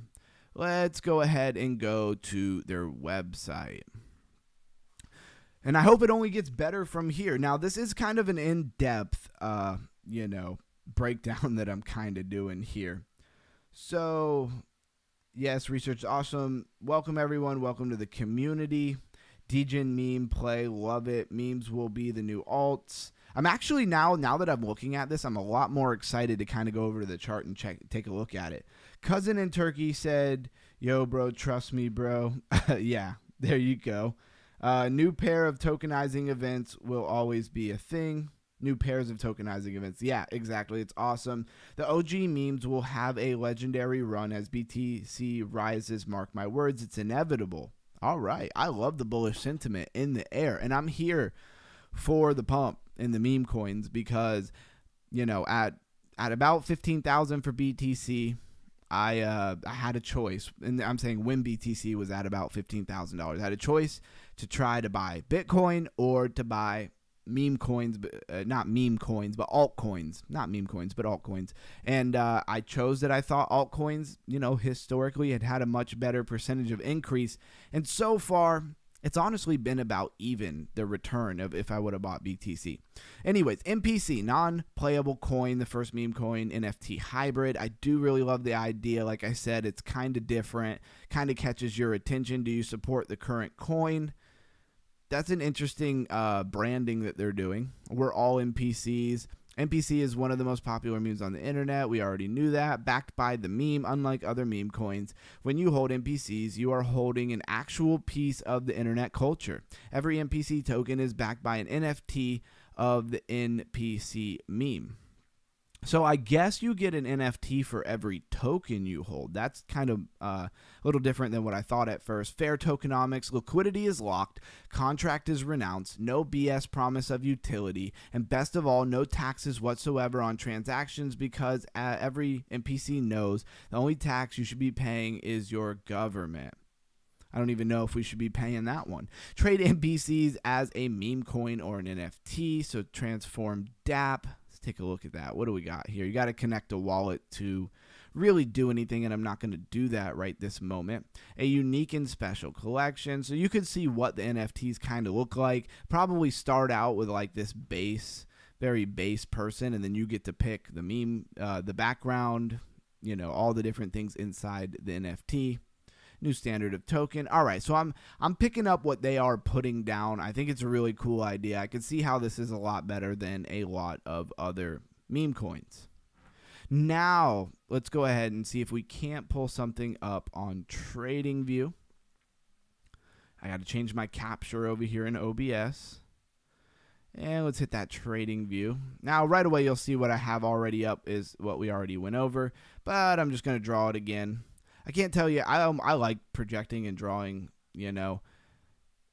Let's go ahead and go to their website. And I hope it only gets better from here. Now, this is kind of an in-depth, breakdown that I'm kind of doing here. So, yes, research is awesome. Welcome, everyone. Welcome to the community. Degen meme play. Love it. Memes will be the new alts. I'm actually now that I'm looking at this, I'm a lot more excited to kind of go over to the chart and take a look at it. Cousin in Turkey said, yo, bro, trust me, bro. Yeah, there you go. New pair of tokenizing events will always be a thing. New pairs of tokenizing events. Yeah, exactly. It's awesome. The OG memes will have a legendary run as BTC rises. Mark my words. It's inevitable. All right. I love the bullish sentiment in the air. And I'm here for the pump in the meme coins because, at about 15,000 for BTC, I had a choice, and I'm saying when BTC was at about $15,000, I had a choice to try to buy Bitcoin or to buy meme coins, not meme coins, but altcoins, not meme coins, but altcoins. And I chose that. I thought altcoins, historically had a much better percentage of increase. And so far, it's honestly been about even the return of if I would have bought BTC. Anyways, NPC, non-playable coin, the first meme coin, NFT hybrid. I do really love the idea. Like I said, it's kind of different, kind of catches your attention. Do you support the current coin? That's an interesting branding that they're doing. We're all NPCs. MPC is one of the most popular memes on the internet. We already knew that. Backed by the meme, unlike other meme coins, when you hold MPCs, you are holding an actual piece of the internet culture. Every MPC token is backed by an NFT of the NPC meme. So I guess you get an NFT for every token you hold. That's kind of a little different than what I thought at first. Fair tokenomics, liquidity is locked, contract is renounced, no BS promise of utility, and best of all, no taxes whatsoever on transactions because every NPC knows the only tax you should be paying is your government. I don't even know if we should be paying that one. Trade NPCs as a meme coin or an NFT, so transform DApp. Take a look at that. What do we got here? You got to connect a wallet to really do anything, and I'm not going to do that right this moment. A unique and special collection. So you could see what the NFTs kind of look like. Probably start out with like this base, very base person, and then you get to pick the meme, the background, you know, all the different things inside the NFT. New standard of token. All right, so I'm picking up what they are putting down. I think it's a really cool idea. I can see how this is a lot better than a lot of other meme coins. Now, let's go ahead and see if we can't pull something up on TradingView. I got to change my capture over here in OBS. And let's hit that TradingView. Now, right away, you'll see what I have already up is what we already went over, but I'm just going to draw it again. I can't tell you, I like projecting and drawing, you know.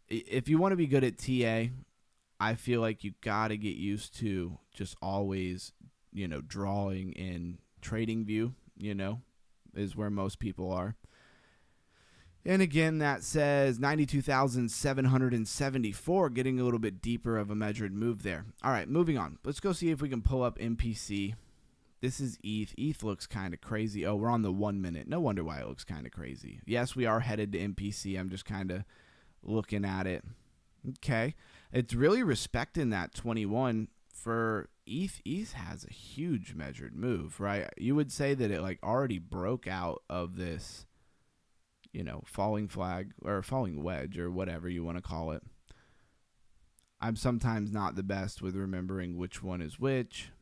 If you want to be good at TA, I feel like you got to get used to just always, you know, drawing in TradingView, you know, is where most people are. And again, that says 92,774, getting a little bit deeper of a measured move there. All right, moving on. Let's go see if we can pull up MPC. This is ETH. ETH looks kind of crazy. Oh, we're on the 1 minute. No wonder why it looks kind of crazy. Yes, we are headed to MPC. I'm just kind of looking at it. Okay. It's really respecting that 21 for ETH. ETH has a huge measured move, right? You would say that it like already broke out of this, you know, falling flag or falling wedge or whatever you want to call it. I'm sometimes not the best with remembering which one is which.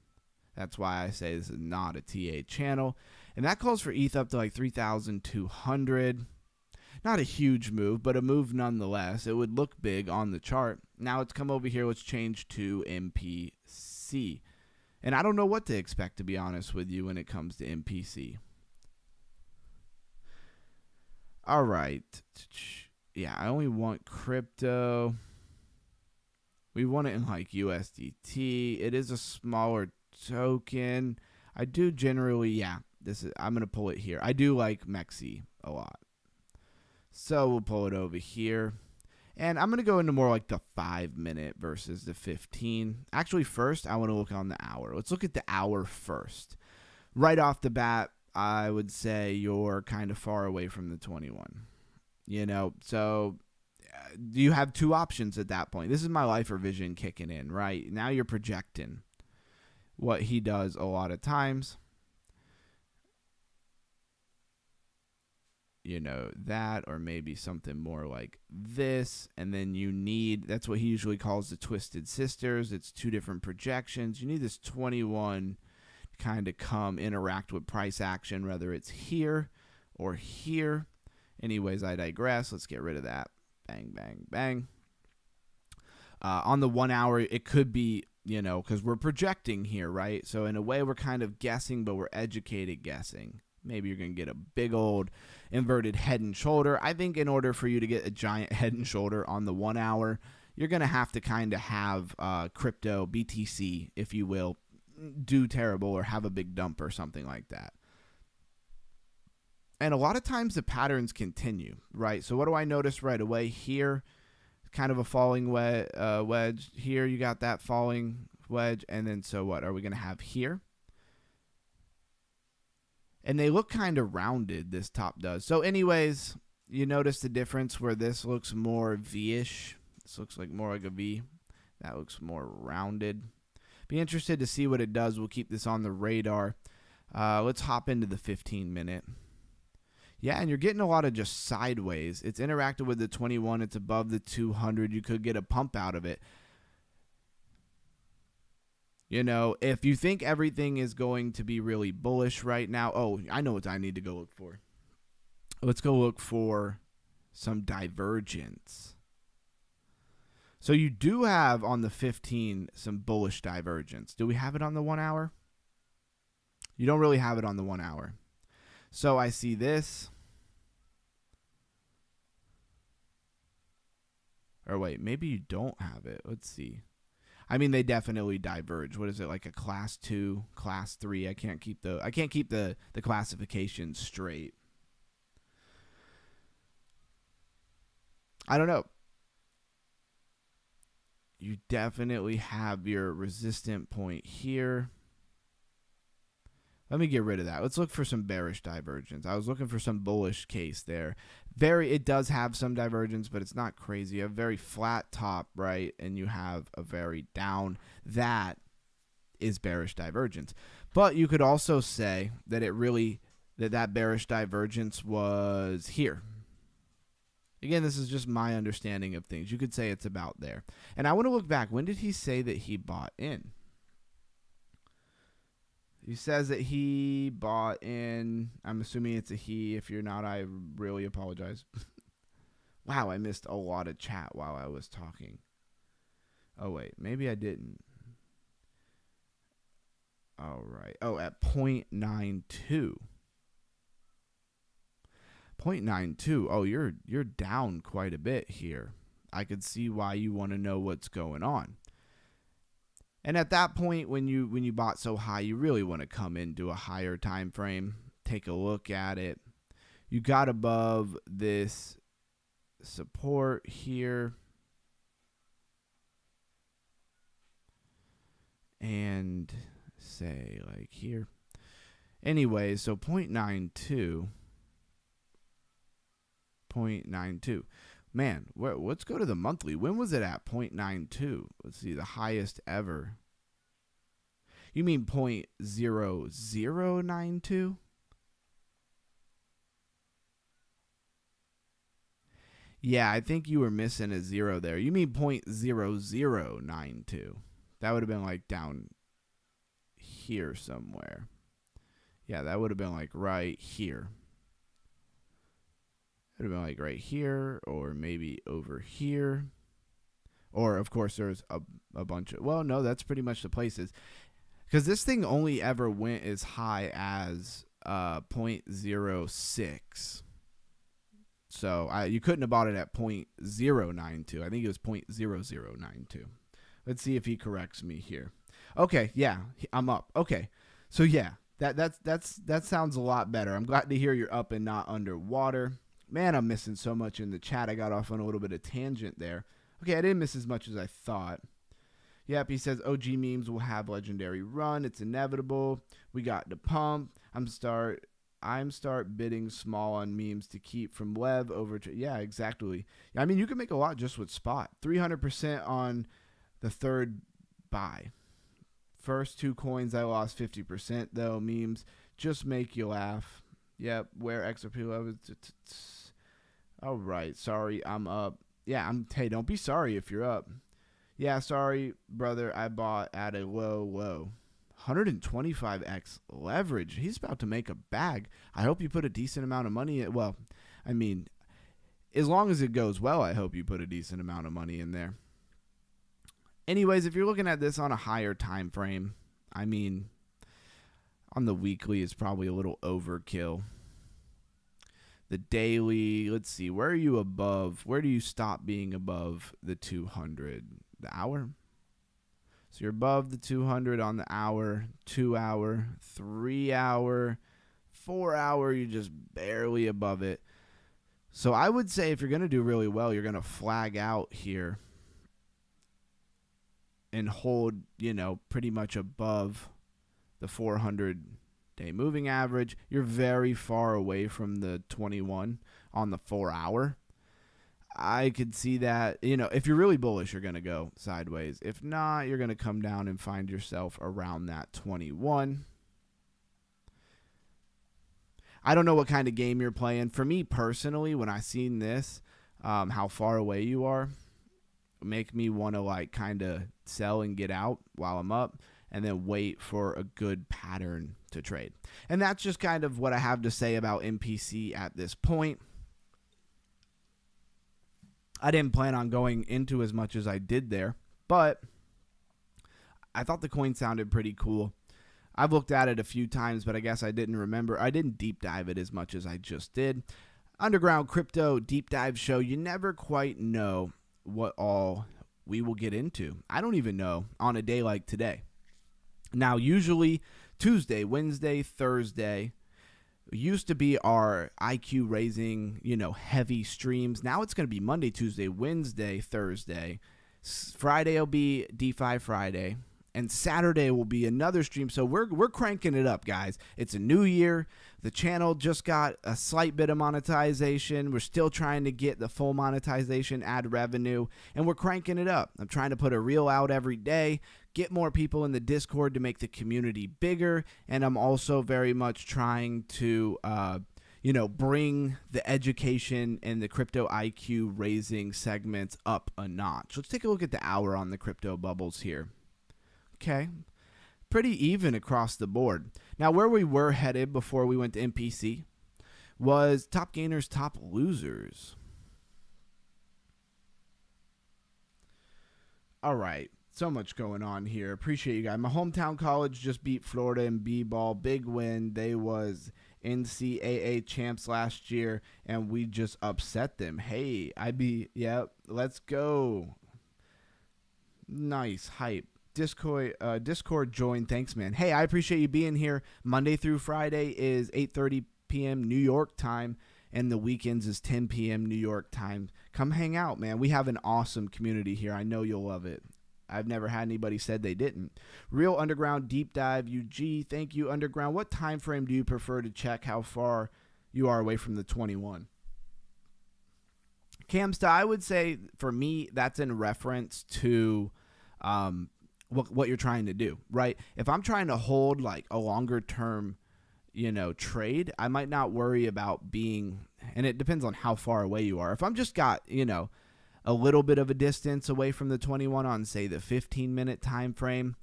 That's why I say this is not a TA channel. And that calls for ETH up to like 3,200. Not a huge move, but a move nonetheless. It would look big on the chart. Now it's come over here. Let's change to MPC. And I don't know what to expect, to be honest with you, when it comes to MPC. All right. Yeah, I only want crypto. We want it in like USDT. It is a smaller token. I do generally, yeah, I'm going to pull it here. I do like MEXI a lot. So we'll pull it over here. And I'm going to go into more like the 5 minute versus the 15. Actually, first, I want to look on the hour. Let's look at the hour first. Right off the bat, I would say you're kind of far away from the 21. You know, so you have two options at that point. This is my lifer vision kicking in, right? Now you're projecting what he does a lot of times. You know, that, or maybe something more like this. And then you need, that's what he usually calls the Twisted Sisters. It's two different projections. You need this 21 to kind of come interact with price action, whether it's here or here. Anyways, I digress. Let's get rid of that. Bang, bang, bang. On the 1 hour, it could be, you know, because we're projecting here, right? So in a way, we're kind of guessing, but we're educated guessing. Maybe you're going to get a big old inverted head and shoulder. I think in order for you to get a giant head and shoulder on the 1 hour, you're going to have to kind of have crypto, BTC, if you will, do terrible or have a big dump or something like that. And a lot of times the patterns continue, right? So what do I notice right away here? Kind of a falling wedge. Here you got that falling wedge. And then so what are we going to have here? And they look kind of rounded, this top does. So anyways, you notice the difference where this looks more V-ish. This looks like more like a V. That looks more rounded. Be interested to see what it does. We'll keep this on the radar. Let's hop into the 15-minute. Yeah, and you're getting a lot of just sideways. It's interacted with the 21. It's above the 200. You could get a pump out of it. You know, if you think everything is going to be really bullish right now, oh, I know what I need to go look for. Let's go look for some divergence. So you do have on the 15 some bullish divergence. Do we have it on the 1 hour? You don't really have it on the 1 hour. So I see this. Or wait, maybe you don't have it. Let's see. I mean, they definitely diverge. What is it, like a class 2, class 3? I can't keep the classification straight. I don't know. You definitely have your resistant point here. Let me get rid of that. Let's look for some bearish divergence. I was looking for some bullish case there. It does have some divergence, but it's not crazy. You have a very flat top, right? And you have a very down. That is bearish divergence. But you could also say that that bearish divergence was here. Again, this is just my understanding of things. You could say it's about there. And I want to look back. When did he say that he bought in? He says that he bought in. I'm assuming it's a he. If you're not, I really apologize. Wow, I missed a lot of chat while I was talking. Oh, wait. Maybe I didn't. All right. Oh, at 0.92. 0.92. Oh, you're down quite a bit here. I could see why you want to know what's going on. And at that point, when you bought so high, you really want to come into a higher time frame, take a look at it. You got above this support here. And say like here. Anyway, so 0.92. 0.92. Man, let's go to the monthly. When was it at 0.92? Let's see, the highest ever. You mean 0.0092? Yeah, I think you were missing a zero there. You mean 0.0092. That would have been like down here somewhere. Yeah, that would have been like right here. It would have been like right here or maybe over here. Or, of course, there's a bunch of... Well, no, that's pretty much the places. Because this thing only ever went as high as 0.06. So you couldn't have bought it at 0.092. I think it was 0.0092. Let's see if he corrects me here. Okay, yeah, I'm up. Okay, so yeah, that sounds a lot better. I'm glad to hear you're up and not underwater. Man, I'm missing so much in the chat. I got off on a little bit of tangent there. Okay, I didn't miss as much as I thought. Yep, he says OG memes will have legendary run. It's inevitable. We got the pump. I'm start bidding small on memes to keep from Lev over to... Yeah, exactly. I mean, you can make a lot just with spot. 300% on the third buy. First 2 coins, I lost 50% though. Memes just make you laugh. Yep, where XRP Lev is... All right, sorry, I'm up. Yeah, hey, don't be sorry if you're up. Yeah, sorry, brother, I bought at a low. 125x leverage. He's about to make a bag. I hope you put a decent amount of money in. Well, I mean, as long as it goes well, I hope you put a decent amount of money in there. Anyways, if you're looking at this on a higher time frame, I mean, on the weekly, it's probably a little overkill. The daily, let's see, where are you above? Where do you stop being above the 200? The hour? So you're above the 200 on the hour, 2 hour, 3 hour, 4 hour, you're just barely above it. So I would say if you're going to do really well, you're going to flag out here and hold, pretty much above the 400-day moving average. You're very far away from the 21 on the 4 hour. I could see that, if you're really bullish, you're going to go sideways. If not, you're going to come down and find yourself around that 21. I don't know what kind of game you're playing. For me personally, when I seen this, how far away you are, make me want to kind of sell and get out while I'm up. and then wait for a good pattern to trade. And that's just kind of what I have to say about MPC at this point. I didn't plan on going into as much as I did there, but I thought the coin sounded pretty cool. I've looked at it a few times, but I guess I didn't deep dive it as much as I just did. Underground Crypto Deep Dive Show. You never quite know what all we will get into. I don't even know on a day like today. Now, usually Tuesday, Wednesday, Thursday used to be our IQ raising, heavy streams. Now it's going to be Monday, Tuesday, Wednesday, Thursday. Friday will be DeFi Friday. And Saturday will be another stream. So we're cranking it up, guys. It's a new year. The channel just got a slight bit of monetization. We're still trying to get the full monetization, ad revenue, and we're cranking it up. I'm trying to put a reel out every day, get more people in the Discord to make the community bigger, and I'm also very much trying to bring the education and the crypto IQ raising segments up a notch. Let's take a look at the hour on the crypto bubbles here. Okay, pretty even across the board. Now, where we were headed before we went to MPC was top gainers, top losers. All right, so much going on here. Appreciate you guys. My hometown college just beat Florida in b-ball. Big win. They was NCAA champs last year, and we just upset them. Hey, let's go. Nice hype. Discord join. Thanks, man. Hey, I appreciate you being here. Monday through Friday is 8:30 p.m. New York time, and the weekends is 10 p.m. New York time. Come hang out, man. We have an awesome community here. I know you'll love it. I've never had anybody said they didn't. Real Underground Deep Dive UG. Thank you, Underground. What time frame do you prefer to check how far you are away from the 21? Camsta, I would say for me that's in reference to what you're trying to do, right? If I'm trying to hold like a longer term, trade, I might not worry about being, and it depends on how far away you are. If I'm just got, a little bit of a distance away from the 21 on, say, the 15-minute time frame,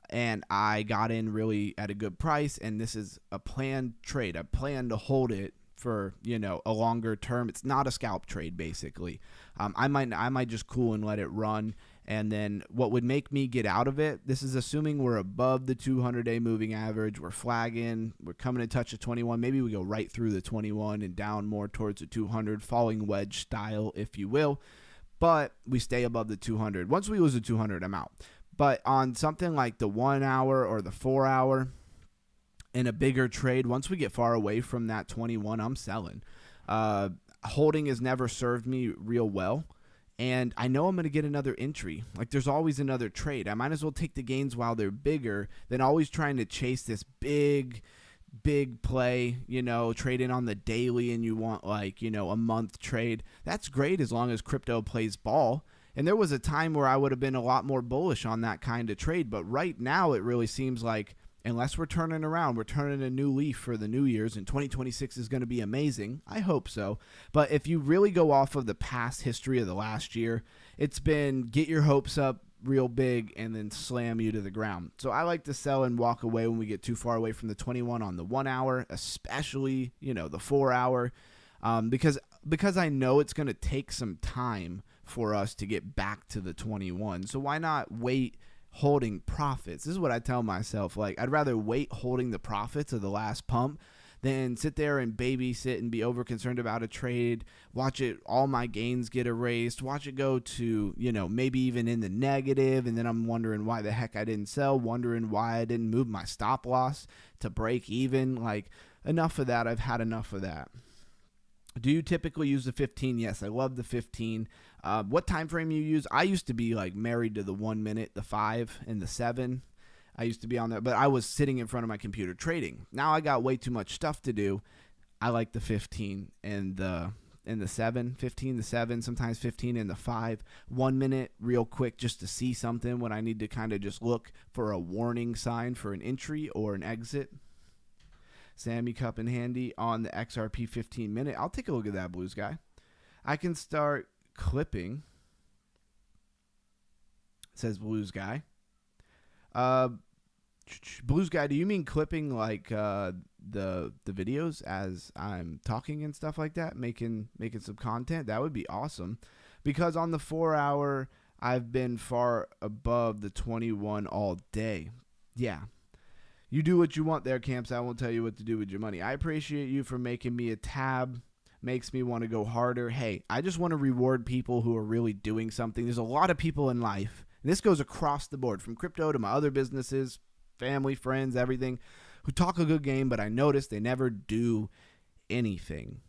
and I got in really at a good price, and this is a planned trade. I plan to hold it for, a longer term. It's not a scalp trade, basically. I might just cool and let it run. And then what would make me get out of it, this is assuming we're above the 200-day moving average. We're flagging. We're coming to touch the 21. Maybe we go right through the 21 and down more towards the 200, falling wedge style, if you will. But we stay above the 200. Once we lose the 200, I'm out. But on something like the 1 hour or the 4 hour in a bigger trade, once we get far away from that 21, I'm selling. Holding has never served me real well. And I know I'm going to get another entry. Like, there's always another trade. I might as well take the gains while they're bigger than always trying to chase this big play, trade in on the daily, and you want a month trade. That's great as long as crypto plays ball. And there was a time where I would have been a lot more bullish on that kind of trade. But right now it really seems like unless we're turning around, we're turning a new leaf for the New Year's, and 2026 is going to be amazing. I hope so. But if you really go off of the past history of the last year, it's been get your hopes up real big and then slam you to the ground. So I like to sell and walk away when we get too far away from the 21 on the 1 hour, especially, the 4 hour, because I know it's going to take some time for us to get back to the 21. So why not wait holding profits? This is what I tell myself. Like, I'd rather wait holding the profits of the last pump than sit there and babysit and be over concerned about a trade, watch it, all my gains get erased, watch it go to, maybe even in the negative, and then I'm wondering why the heck I didn't sell, wondering why I didn't move my stop loss to break even. Like, enough of that. I've had enough of that. Do you typically use the 15? Yes, I love the 15. What time frame you use? I used to be like married to the 1 minute, the 5, and the 7. I used to be on there, but I was sitting in front of my computer trading. Now I got way too much stuff to do. I like the 15 and the 7, 15, the 7, sometimes 15 and the 5. 1 minute real quick just to see something when I need to kind of just look for a warning sign for an entry or an exit. Sammy Cup and Handy on the XRP 15 minute. I'll take a look at that, Blues guy. I can start clipping, says Blues guy. Blues guy, do you mean clipping like the videos as I'm talking and stuff like that, making some content? That would be awesome, because on the 4 hour I've been far above the 21 all day. Yeah. You do what you want there, Camps. I won't tell you what to do with your money. I appreciate you for making me a tab. Makes me want to go harder. Hey, I just want to reward people who are really doing something. There's a lot of people in life, and this goes across the board, from crypto to my other businesses, family, friends, everything, who talk a good game, but I notice they never do anything.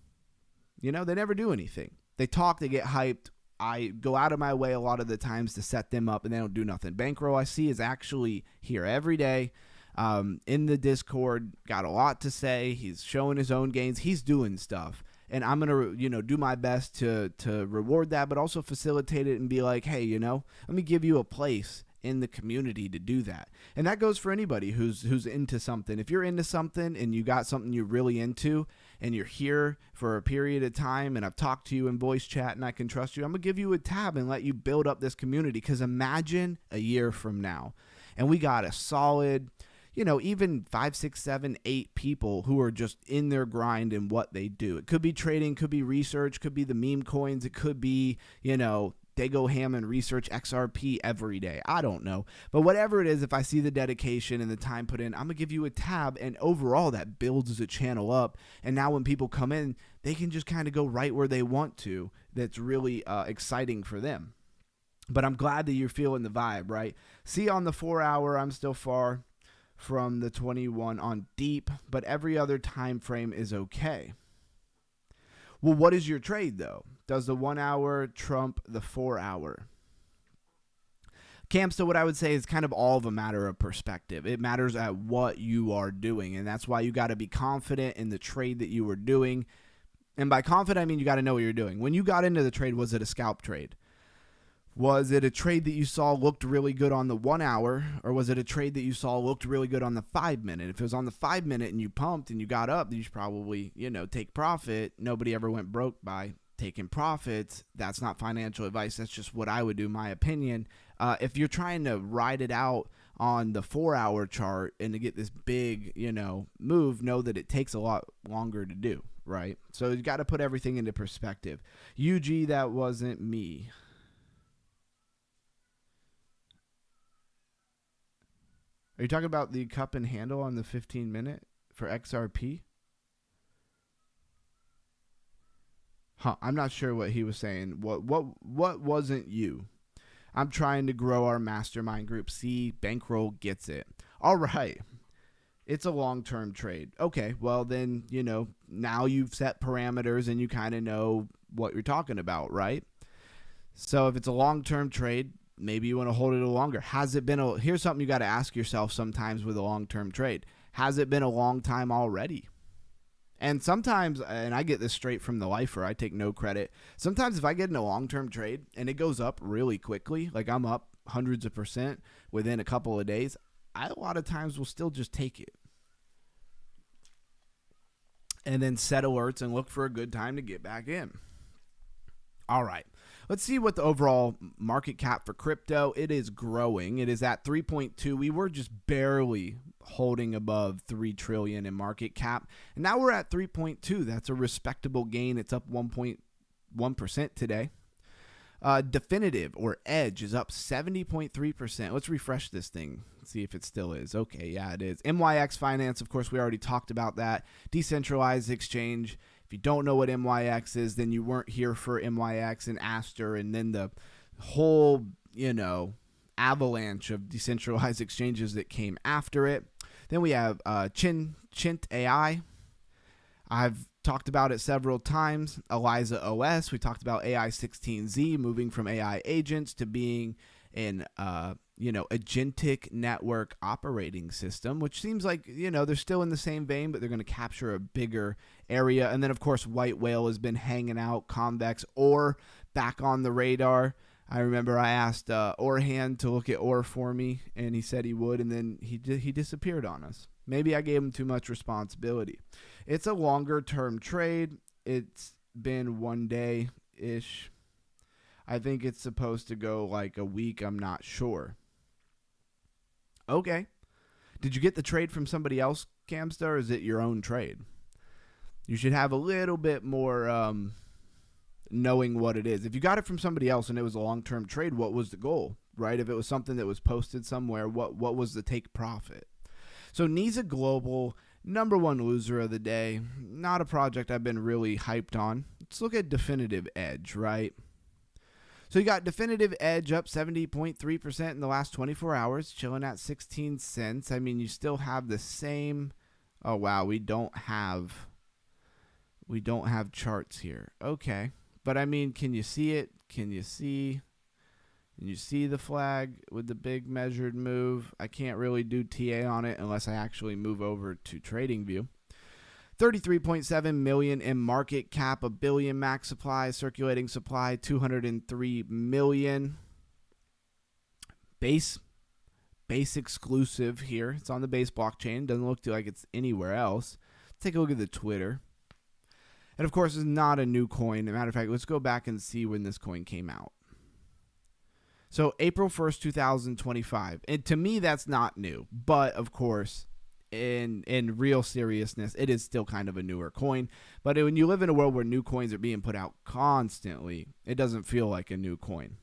You know, they never do anything. They talk, they get hyped. I go out of my way a lot of the times to set them up, and they don't do nothing. Bankroll, I see, is actually here every day. In the Discord, got a lot to say. He's showing his own gains. He's doing stuff. And I'm going to, do my best to reward that, but also facilitate it and be like, hey, let me give you a place in the community to do that. And that goes for anybody who's into something. If you're into something and you got something you're really into and you're here for a period of time and I've talked to you in voice chat and I can trust you, I'm going to give you a tab and let you build up this community. Because imagine a year from now and we got a solid, even 5, 6, 7, 8 people who are just in their grind in what they do. It could be trading, could be research, could be the meme coins. It could be, they go ham and research XRP every day. I don't know. But whatever it is, if I see the dedication and the time put in, I'm going to give you a tab. And overall, that builds the channel up. And now when people come in, they can just kind of go right where they want to. That's really exciting for them. But I'm glad that you're feeling the vibe, right? See, on the 4 hour, I'm still far from the 21 on deep, but every other time frame is okay. Well, what is your trade though? Does the 1 hour trump the 4 hour? Cam, so what I would say is kind of all of a matter of perspective. It matters at what you are doing, and that's why you got to be confident in the trade that you were doing. And by confident, I mean you got to know what you're doing. When you got into the trade, was it a scalp trade? Was it a trade that you saw looked really good on the 1 hour, or was it a trade that you saw looked really good on the 5 minute? If it was on the 5 minute and you pumped and you got up, you should probably, take profit. Nobody ever went broke by taking profits. That's not financial advice. That's just what I would do, my opinion. If you're trying to ride it out on the 4 hour chart and to get this big, move, know that it takes a lot longer to do, right? So you got to put everything into perspective. UG, that wasn't me. Are you talking about the cup and handle on the 15 minute for XRP? I'm not sure what he was saying. What wasn't you? I'm trying to grow our mastermind group. See, Bankroll gets it. All right. It's a long-term trade. Okay, well then, now you've set parameters and you kind of know what you're talking about, right? So if it's a long-term trade, maybe you want to hold it a little longer. Has it been here's something you got to ask yourself sometimes with a long-term trade. Has it been a long time already? And sometimes, and I get this straight from the lifer, I take no credit. Sometimes if I get in a long-term trade and it goes up really quickly, like I'm up hundreds of % within a couple of days, I a lot of times will still just take it. And then set alerts and look for a good time to get back in. All right. Let's see what the overall market cap for crypto. It is growing. It is at 3.2. We were just barely holding above 3 trillion in market cap. And now we're at 3.2. That's a respectable gain. It's up 1.1% today. Definitive or Edge is up 70.3%. Let's refresh this thing. See if it still is. Okay, yeah, it is. MemeX Finance, of course, we already talked about that. Decentralized exchange. If you don't know what MemeX is, then you weren't here for MemeX and Aster, and then the whole, avalanche of decentralized exchanges that came after it. Then we have Chint AI. I've talked about it several times. Eliza OS. We talked about AI 16Z moving from AI agents to being an agentic network operating system, which seems like, they're still in the same vein, but they're going to capture a bigger area. And then, of course, White Whale has been hanging out, Convex, or back on the radar. I remember I asked Orhan to look at Or for me, and he said he would, and then he disappeared on us. Maybe I gave him too much responsibility. It's a longer-term trade. It's been 1 day-ish. I think it's supposed to go like a week. I'm not sure. Okay. Did you get the trade from somebody else, Camster, or is it your own trade? You should have a little bit more knowing what it is. If you got it from somebody else and it was a long-term trade, what was the goal, right? If it was something that was posted somewhere, what was the take profit? So NISA Global, number one loser of the day. Not a project I've been really hyped on. Let's look at Definitive Edge, right? So you got Definitive Edge up 70.3% in the last 24 hours, chilling at 16 cents. I mean, you still have the same. Oh, wow, we don't have charts here. Okay. But I mean, can you see it? Can you see the flag with the big measured move? I can't really do TA on it unless I actually move over to TradingView. 33.7 million in market cap, $1 billion max supply, circulating supply 203 million. Base exclusive here. It's on the Base blockchain. Doesn't look like it's anywhere else. Take a look at the Twitter. And of course, it's not a new coin. As a matter of fact, let's go back and see when this coin came out. So April 1st, 2025. And to me, that's not new. But of course, in real seriousness, it is still kind of a newer coin. But when you live in a world where new coins are being put out constantly, it doesn't feel like a new coin.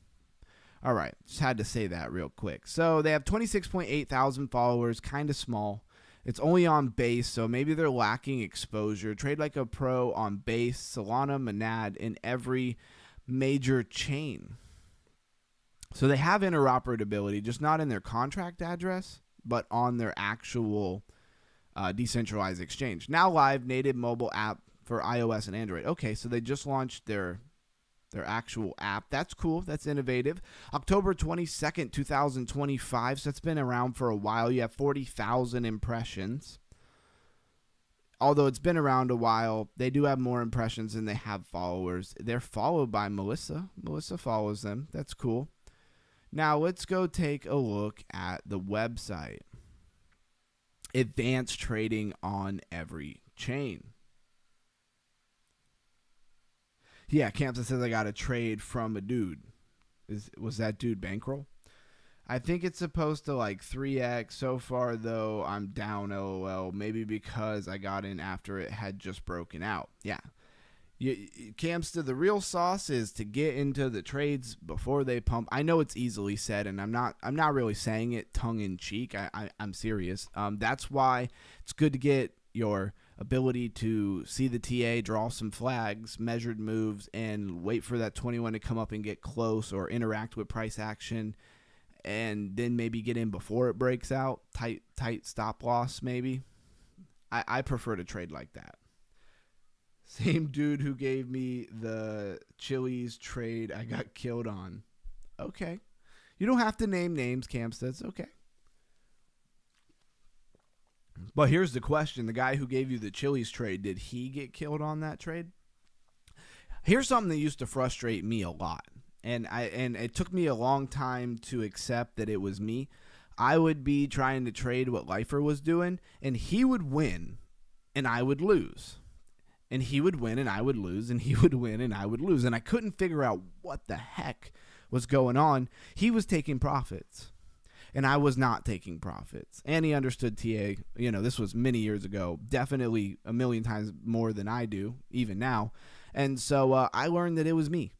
All right, just had to say that real quick. So they have 26.8 thousand followers, kind of small. It's only on Base, so maybe they're lacking exposure. Trade like a pro on Base, Solana, Monad, in every major chain. So they have interoperability, just not in their contract address, but on their actual decentralized exchange. Now live native mobile app for iOS and Android. Okay, so they just launched their actual app. That's cool. That's innovative. October 22nd, 2025. So it's been around for a while. You have 40,000 impressions. Although it's been around a while, they do have more impressions than they have followers. They're followed by Melissa. Melissa follows them. That's cool. Now let's go take a look at the website. Advanced trading on every chain. Yeah, Campson says I got a trade from a dude. Was that dude Bankroll? I think it's supposed to like 3x. So far, though, I'm down LOL. Maybe because I got in after it had just broken out. Yeah. Campster, the real sauce is to get into the trades before they pump. I know it's easily said, and I'm not really saying it tongue in cheek. I'm serious. That's why it's good to get your ability to see the TA, draw some flags, measured moves, and wait for that 21 to come up and get close or interact with price action, and then maybe get in before it breaks out. Tight stop loss maybe. I prefer to trade like that. Same dude who gave me the Chili's trade I got killed on. Okay. You don't have to name names, Campster. It's okay. But here's the question. The guy who gave you the Chili's trade, did he get killed on that trade? Here's something that used to frustrate me a lot. And it took me a long time to accept that it was me. I would be trying to trade what Lifer was doing, and he would win, and I would lose. And he would win, and I would lose, and he would win, and I would lose. And I couldn't figure out what the heck was going on. He was taking profits, and I was not taking profits. And he understood TA. You know, this was many years ago, definitely a million times more than I do, even now. And so I learned that it was me.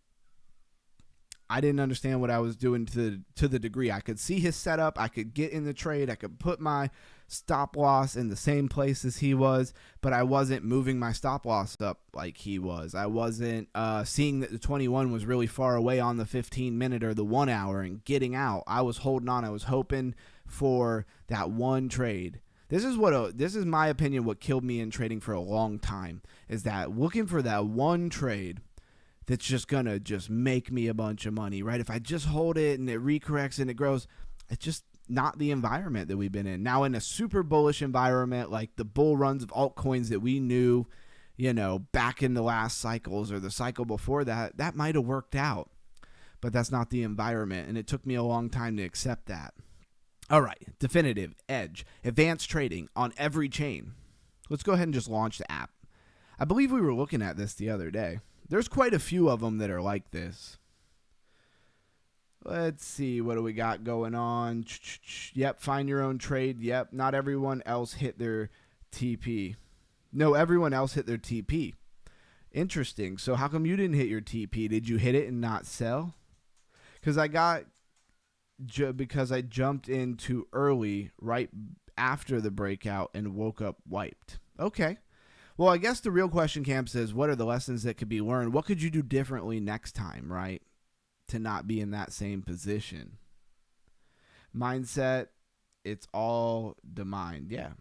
I didn't understand what I was doing to the degree. I could see his setup. I could get in the trade. I could put my stop loss in the same place as he was, but I wasn't moving my stop loss up like he was. I wasn't seeing that the 21 was really far away on the 15-minute or the 1 hour and getting out. I was holding on. I was hoping for that one trade. This is my opinion. What killed me in trading for a long time is that looking for that one trade that's just gonna just make me a bunch of money, right? If I just hold it and it recorrects and it grows, it's just not the environment that we've been in. Now, in a super bullish environment, like the bull runs of altcoins that we knew, you know, back in the last cycles or the cycle before that, that might have worked out. But that's not the environment, and it took me a long time to accept that. All right, Definitive Edge, advanced trading on every chain. Let's go ahead and just launch the app. I believe we were looking at this the other day. There's quite a few of them that are like this. Let's see, what do we got going on? Yep, find your own trade. Yep, not everyone else hit their TP. No, everyone else hit their TP. Interesting. So how come you didn't hit your TP? Did you hit it and not sell? Because I jumped in too early right after the breakout and woke up wiped. Okay. Well, I guess the real question, Camp, says, what are the lessons that could be learned? What could you do differently next time, right? To not be in that same position. Mindset, it's all the mind. Yeah,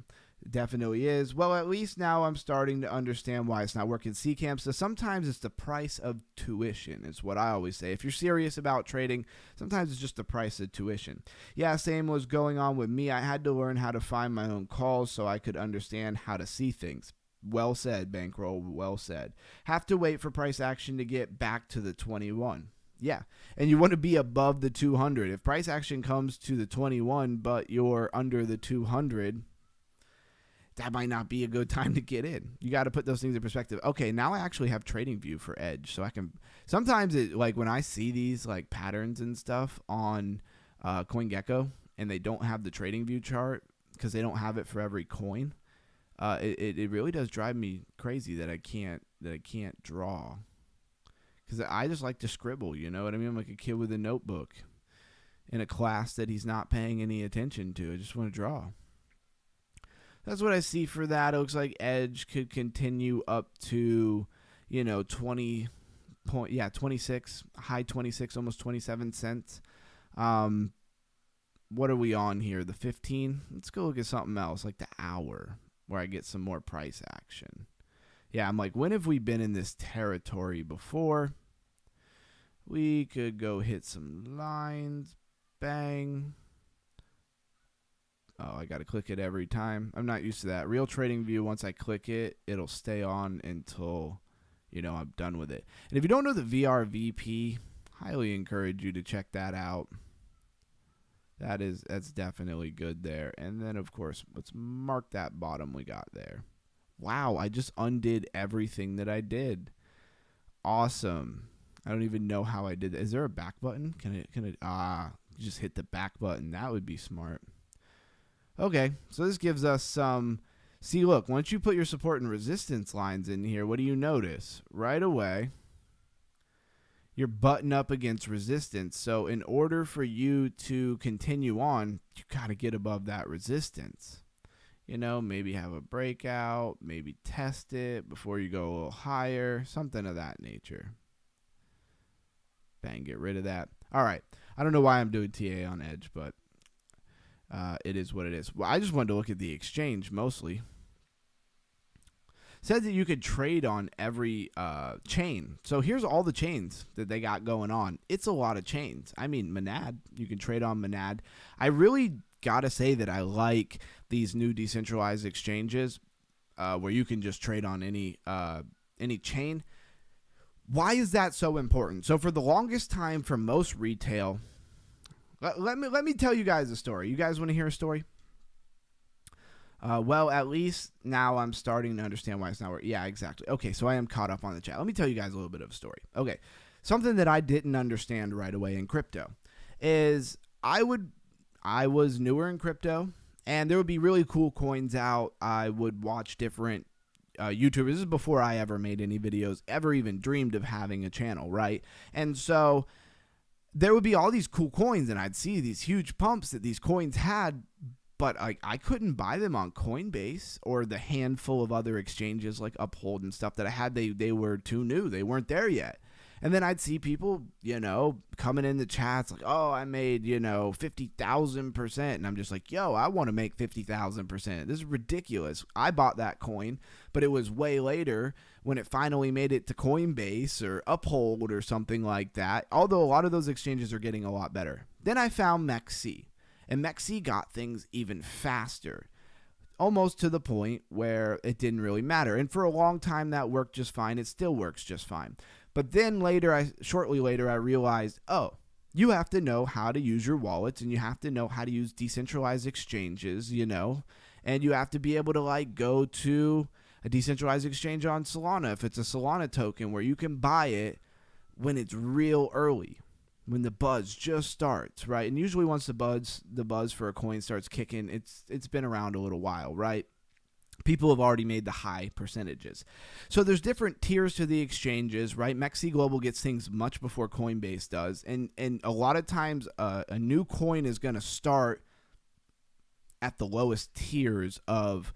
it definitely is. Well, at least now I'm starting to understand why it's not working. See, Camp, so sometimes it's the price of tuition. It's what I always say. If you're serious about trading, sometimes it's just the price of tuition. Yeah, same was going on with me. I had to learn how to find my own calls so I could understand how to see things. Well said, Bankroll. Well said. Have to wait for price action to get back to the 21. Yeah, and you want to be above the 200. If price action comes to the 21, but you're under the 200, that might not be a good time to get in. You got to put those things in perspective. Okay, now I actually have trading view for Edge, so I can sometimes like when I see these like patterns and stuff on CoinGecko and they don't have the trading view chart because they don't have it for every coin. It really does drive me crazy that I can't draw. Because I just like to scribble, you know what I mean? I'm like a kid with a notebook in a class that he's not paying any attention to. I just want to draw. That's what I see for that. It looks like Edge could continue up to, 26, high 26, almost 27 cents. What are we on here? The 15? Let's go look at something else, like the hour, where I get some more price action. Yeah, I'm like, when have we been in this territory before? We could go hit some lines. Bang. Oh, I got to click it every time. I'm not used to that. Real Trading View, once I click it, it'll stay on until, I'm done with it. And if you don't know the VRVP, highly encourage you to check that out. That's definitely good there. And then, of course, let's mark that bottom we got there. Wow, I just undid everything that I did. Awesome. I don't even know how I did that. Is there a back button? Can I just hit the back button? That would be smart. Okay, so this gives us some. See, look, once you put your support and resistance lines in here, what do you notice? Right away, you're butting up against resistance. So in order for you to continue on, you got to get above that resistance. Maybe have a breakout, maybe test it before you go a little higher, something of that nature. Bang, get rid of that. All right. I don't know why I'm doing TA on Edge, but it is what it is. Well, I just wanted to look at the exchange mostly. Said that you could trade on every chain. So here's all the chains that they got going on. It's a lot of chains. I mean, Monad, you can trade on Monad. I really gotta say that I like these new decentralized exchanges where you can just trade on any chain. Why is that so important? So for the longest time, for most retail, let me tell you guys a story. You guys want to hear a story? Well, at least now I'm starting to understand why it's not working. Yeah, exactly. Okay, so I am caught up on the chat. Let me tell you guys a little bit of a story. Okay, something that I didn't understand right away in crypto is I was newer in crypto, and there would be really cool coins out. I would watch different YouTubers. This is before I ever made any videos, ever even dreamed of having a channel, right? And so there would be all these cool coins, and I'd see these huge pumps that these coins had, but I couldn't buy them on Coinbase or the handful of other exchanges like Uphold and stuff that I had. They were too new. They weren't there yet. And then I'd see people, coming in the chats like, oh, I made, 50,000%. And I'm just like, yo, I want to make 50,000%. This is ridiculous. I bought that coin, but it was way later when it finally made it to Coinbase or Uphold or something like that. Although a lot of those exchanges are getting a lot better. Then I found MEXC. And MEXC got things even faster, almost to the point where it didn't really matter. And for a long time, that worked just fine. It still works just fine. But then shortly later, I realized, oh, you have to know how to use your wallets, and you have to know how to use decentralized exchanges, and you have to be able to go to a decentralized exchange on Solana if it's a Solana token where you can buy it when it's real early. when the buzz just starts, right? And usually once the buzz for a coin starts kicking, it's been around a little while, right? People have already made the high percentages. So there's different tiers to the exchanges, right? MEXC Global gets things much before Coinbase does. And a lot of times a new coin is going to start at the lowest tiers of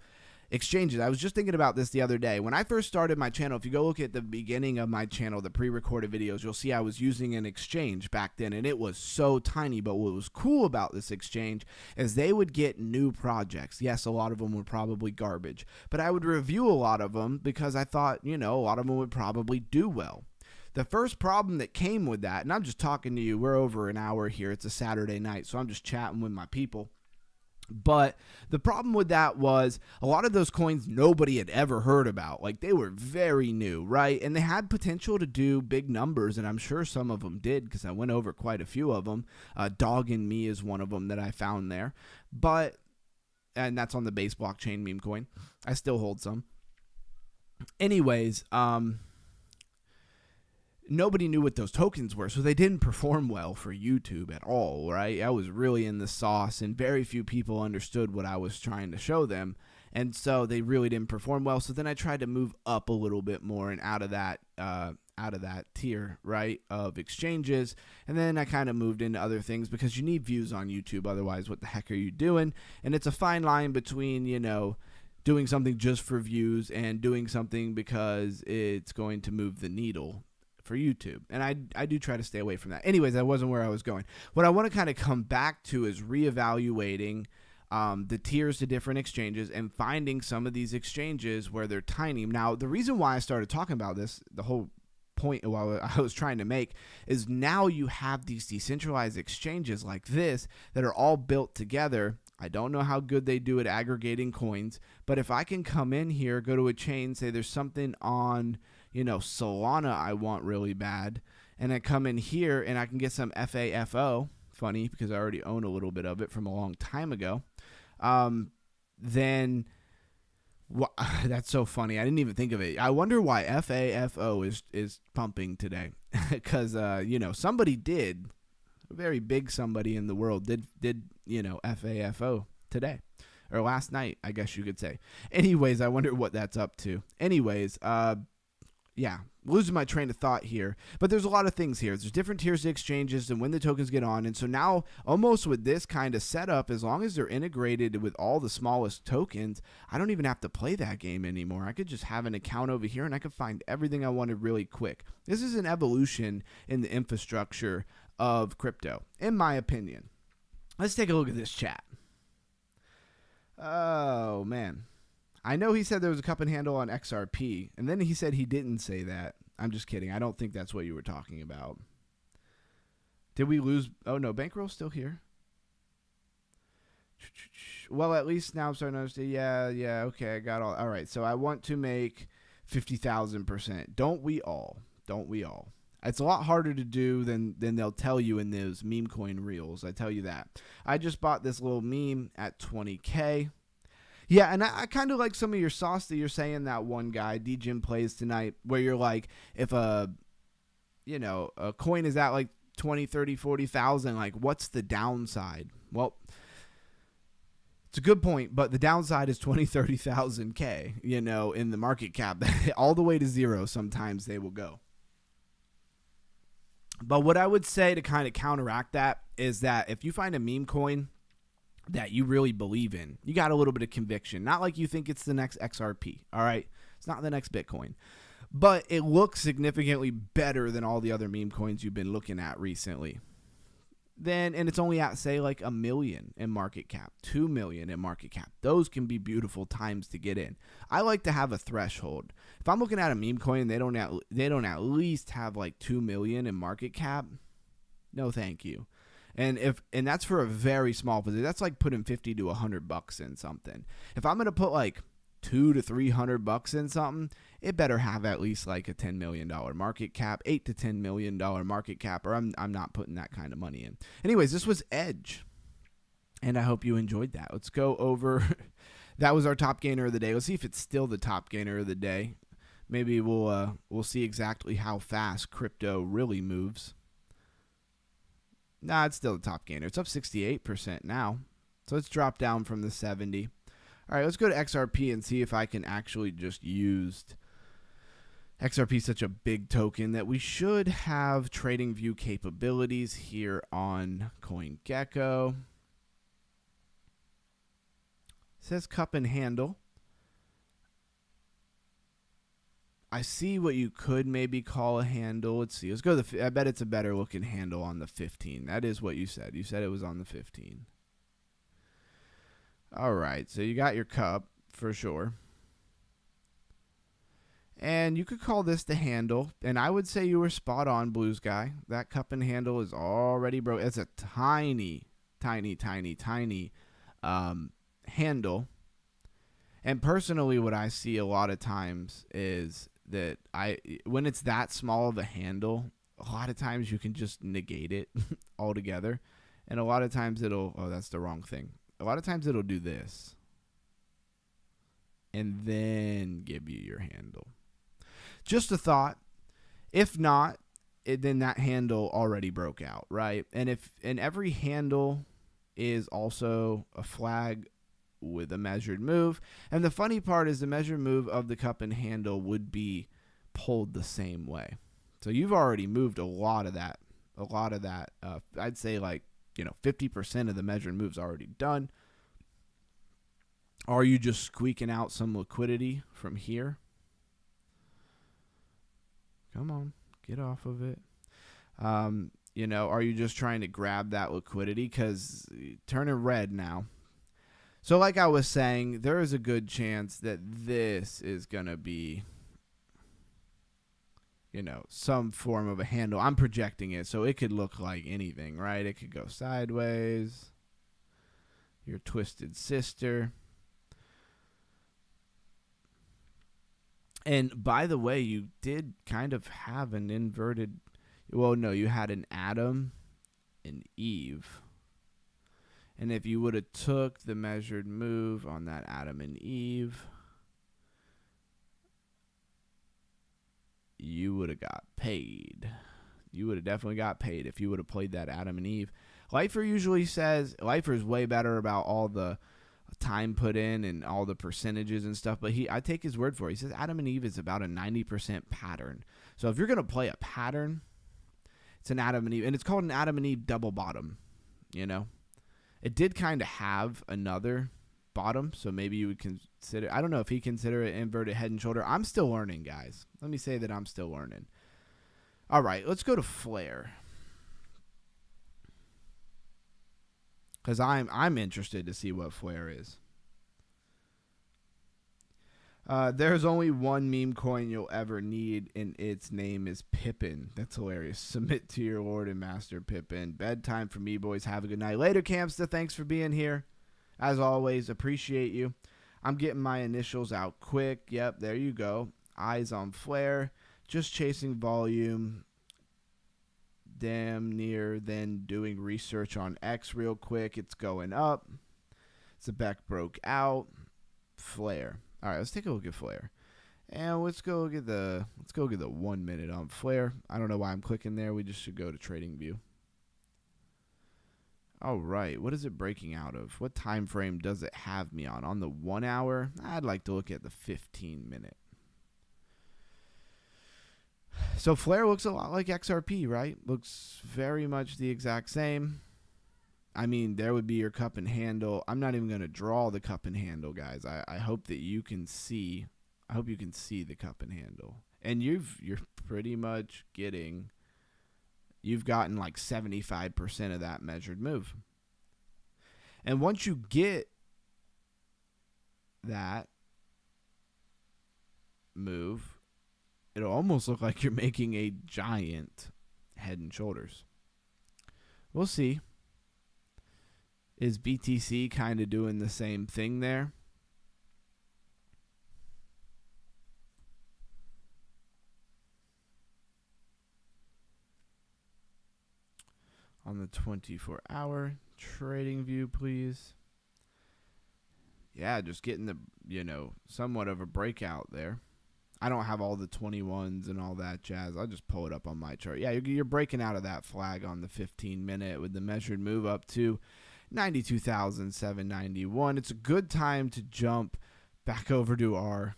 exchanges. I was just thinking about this the other day. When I first started my channel, if you go look at the beginning of my channel, the pre-recorded videos, you'll see I was using an exchange back then, and it was so tiny. But what was cool about this exchange is they would get new projects. Yes, a lot of them were probably garbage, but I would review a lot of them because I thought, a lot of them would probably do well. The first problem that came with that, and I'm just talking to you, we're over an hour here. It's a Saturday night, so I'm just chatting with my people. But the problem with that was a lot of those coins nobody had ever heard about. Like, they were very new, right? And they had potential to do big numbers, and I'm sure some of them did because I went over quite a few of them. Dog and Me is one of them that I found there. And that's on the base blockchain meme coin. I still hold some. Anyways, nobody knew what those tokens were, so they didn't perform well for YouTube at all, right? I was really in the sauce, and very few people understood what I was trying to show them, and so they really didn't perform well. So then I tried to move up a little bit more and out of that tier, right, of exchanges, and then I kind of moved into other things because you need views on YouTube, otherwise what the heck are you doing? And it's a fine line between, doing something just for views and doing something because it's going to move the needle for YouTube. And I do try to stay away from that. Anyways, that wasn't where I was going. What I want to kind of come back to is reevaluating the tiers to different exchanges and finding some of these exchanges where they're tiny. Now, the reason why I started talking about this, the whole point while I was trying to make, is now you have these decentralized exchanges like this that are all built together. I don't know how good they do at aggregating coins, but if I can come in here, go to a chain, say there's something on Solana I want really bad, and I come in here and I can get some FAFO, funny because I already own a little bit of it from a long time ago, then that's so funny. I didn't even think of it. I wonder why FAFO is pumping today because, somebody did, a very big somebody in the world did FAFO today. Or last night, I guess you could say. Anyways, I wonder what that's up to. Anyways, yeah, losing my train of thought here. But there's a lot of things here. There's different tiers of exchanges and when the tokens get on. And so now, almost with this kind of setup, as long as they're integrated with all the smallest tokens, I don't even have to play that game anymore. I could just have an account over here and I could find everything I wanted really quick. This is an evolution in the infrastructure of crypto, in my opinion. Let's take a look at this chat. Oh, man. I know he said there was a cup and handle on XRP, and then he said he didn't say that. I'm just kidding. I don't think that's what you were talking about. Did we lose? Oh, no. Bankroll's still here. Well, at least now I'm starting to understand. Yeah. Okay, I got all. All right, so I want to make 50,000%. Don't we all? Don't we all? It's a lot harder to do than they'll tell you in those meme coin reels. I tell you that. I just bought this little meme at 20K. Yeah, and I kind of like some of your sauce that you're saying, that one guy, D-Jim Plays Tonight, where you're like, if a coin is at like 20, 30, 40,000, like what's the downside? Well, it's a good point, but the downside is 20, 30,000 K, in the market cap. All the way to zero sometimes they will go. But what I would say to kind of counteract that is that if you find a meme coin that you really believe in, you got a little bit of conviction, not like you think it's the next XRP, all right? It's not the next Bitcoin, but it looks significantly better than all the other meme coins you've been looking at recently. And it's only at, say, like $1 million in market cap, $2 million in market cap. Those can be beautiful times to get in. I like to have a threshold. If I'm looking at a meme coin and they don't at least have like 2 million in market cap, no thank you. And that's for a very small position. That's like putting $50 to $100 in something. If I'm gonna put like $200 to $300 in something, it better have at least like a $10 million market cap, $8 to $10 million market cap, or I'm not putting that kind of money in. Anyways, this was Edge, and I hope you enjoyed that. Let's go over. That was our top gainer of the day. Let's see if it's still the top gainer of the day. Maybe we'll see exactly how fast crypto really moves. Nah, it's still the top gainer. It's up 68% now. So it's dropped down from the 70. All right, let's go to XRP and see if I can actually just use XRP is such a big token that we should have trading view capabilities here on CoinGecko. It says cup and handle. I see what you could maybe call a handle. Let's see. Let's go to the, I bet it's a better looking handle on the 15. That is what you said. You said it was on the 15. All right. So you got your cup for sure. And you could call this the handle. And I would say you were spot on, Blues Guy. That cup and handle is already broke. It's a tiny, tiny, tiny, tiny handle. And personally, what I see a lot of times is that when it's that small of a handle, a lot of times you can just negate it altogether. And a lot of times it'll, oh, that's the wrong thing. A lot of times it'll do this. And then give you your handle. Just a thought. If not, then that handle already broke out, right? And every handle is also a flag with a measured move. And the funny part is the measured move of the cup and handle would be pulled the same way. So you've already moved a lot of that. I'd say 50% of the measured move's already done. Are you just squeaking out some liquidity from here? Come on, get off of it. Are you just trying to grab that liquidity? Because turning red now. So like I was saying, there is a good chance that this is going to be, some form of a handle. I'm projecting it, so it could look like anything, right? It could go sideways. Your twisted sister. And by the way, you did kind of have an inverted, well, no, you had an Adam and Eve. And if you would have took the measured move on that Adam and Eve, you would have got paid. You would have definitely got paid if you would have played that Adam and Eve. Lifer usually says, Lifer's way better about all the time put in and all the percentages and stuff, but I take his word for it. He says Adam and Eve is about a 90% pattern. So if you're going to play a pattern, it's an Adam and Eve, and it's called an Adam and Eve double bottom, It did kind of have another bottom, so maybe you would consider, I don't know if he consider it inverted head and shoulder. I'm still learning, guys. Let me say that I'm still learning. All right, let's go to Flare. Because I'm interested to see what Flare is. There's only one meme coin you'll ever need, and its name is Pippin. That's hilarious. Submit to your Lord and Master Pippin. Bedtime for me, boys. Have a good night. Later, Campsta. Thanks for being here. As always, appreciate you. I'm getting my initials out quick. Yep, there you go. Eyes on Flare. Just chasing volume. Damn near then doing research on X real quick. It's going up. Zebek broke out. Flare. All right, let's take a look at Flare. And let's go get the 1 minute on Flare. I don't know why I'm clicking there. We just should go to Trading View. All right, what is it breaking out of? What time frame does it have me on? On the 1 hour? I'd like to look at the 15 minute. So Flare looks a lot like XRP, right? Looks very much the exact same. I mean, there would be your cup and handle. I'm not even going to draw the cup and handle, guys. I hope that you can see. I hope you can see the cup and handle. And you're pretty much getting. You've gotten like 75% of that measured move. And once you get that move, it'll almost look like you're making a giant head and shoulders. We'll see. Is BTC kind of doing the same thing there? On the 24-hour trading view, please. Yeah, just getting the, somewhat of a breakout there. I don't have all the 21s and all that jazz. I'll just pull it up on my chart. Yeah, you're breaking out of that flag on the 15-minute with the measured move up to 92,791. It's a good time to jump back over to our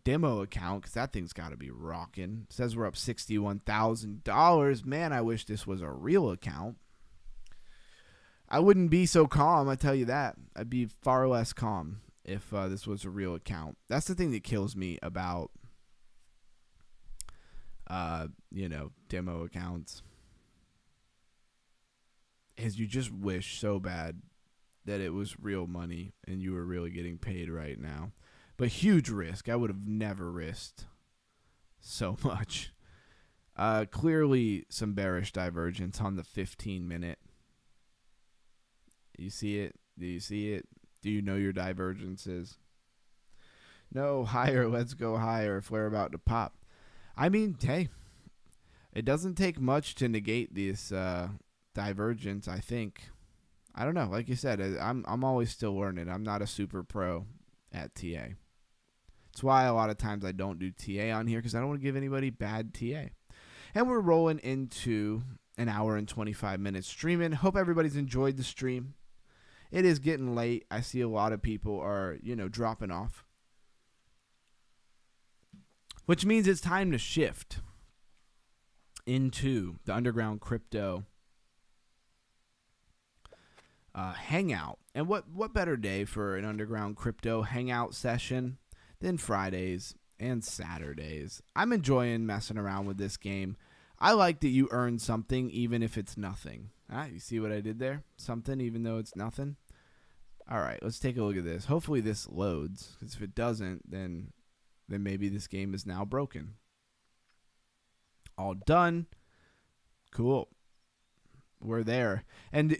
demo account because that thing's got to be rocking. It says we're up $61,000. Man, I wish this was a real account. I wouldn't be so calm, I tell you that. I'd be far less calm if this was a real account. That's the thing that kills me about, demo accounts. Is you just wish so bad that it was real money and you were really getting paid right now. But huge risk. I would have never risked so much. Clearly some bearish divergence on the 15-minute. You see it? Do you see it? Do you know your divergences? No, higher. Let's go higher if we're about to pop. I mean, hey, it doesn't take much to negate this divergence, I think. I don't know. Like you said, I'm always still learning. I'm not a super pro at TA. That's why a lot of times I don't do TA on here because I don't want to give anybody bad TA. And we're rolling into an hour and 25 minutes streaming. Hope everybody's enjoyed the stream. It is getting late. I see a lot of people are, dropping off. Which means it's time to shift into the underground crypto hangout. And what better day for an underground crypto hangout session than Fridays and Saturdays? I'm enjoying messing around with this game. I like that you earn something even if it's nothing. You see what I did there? Something even though it's nothing. All right, let's take a look at this. Hopefully this loads, because if it doesn't, then maybe this game is now broken. All done. Cool. We're there. And,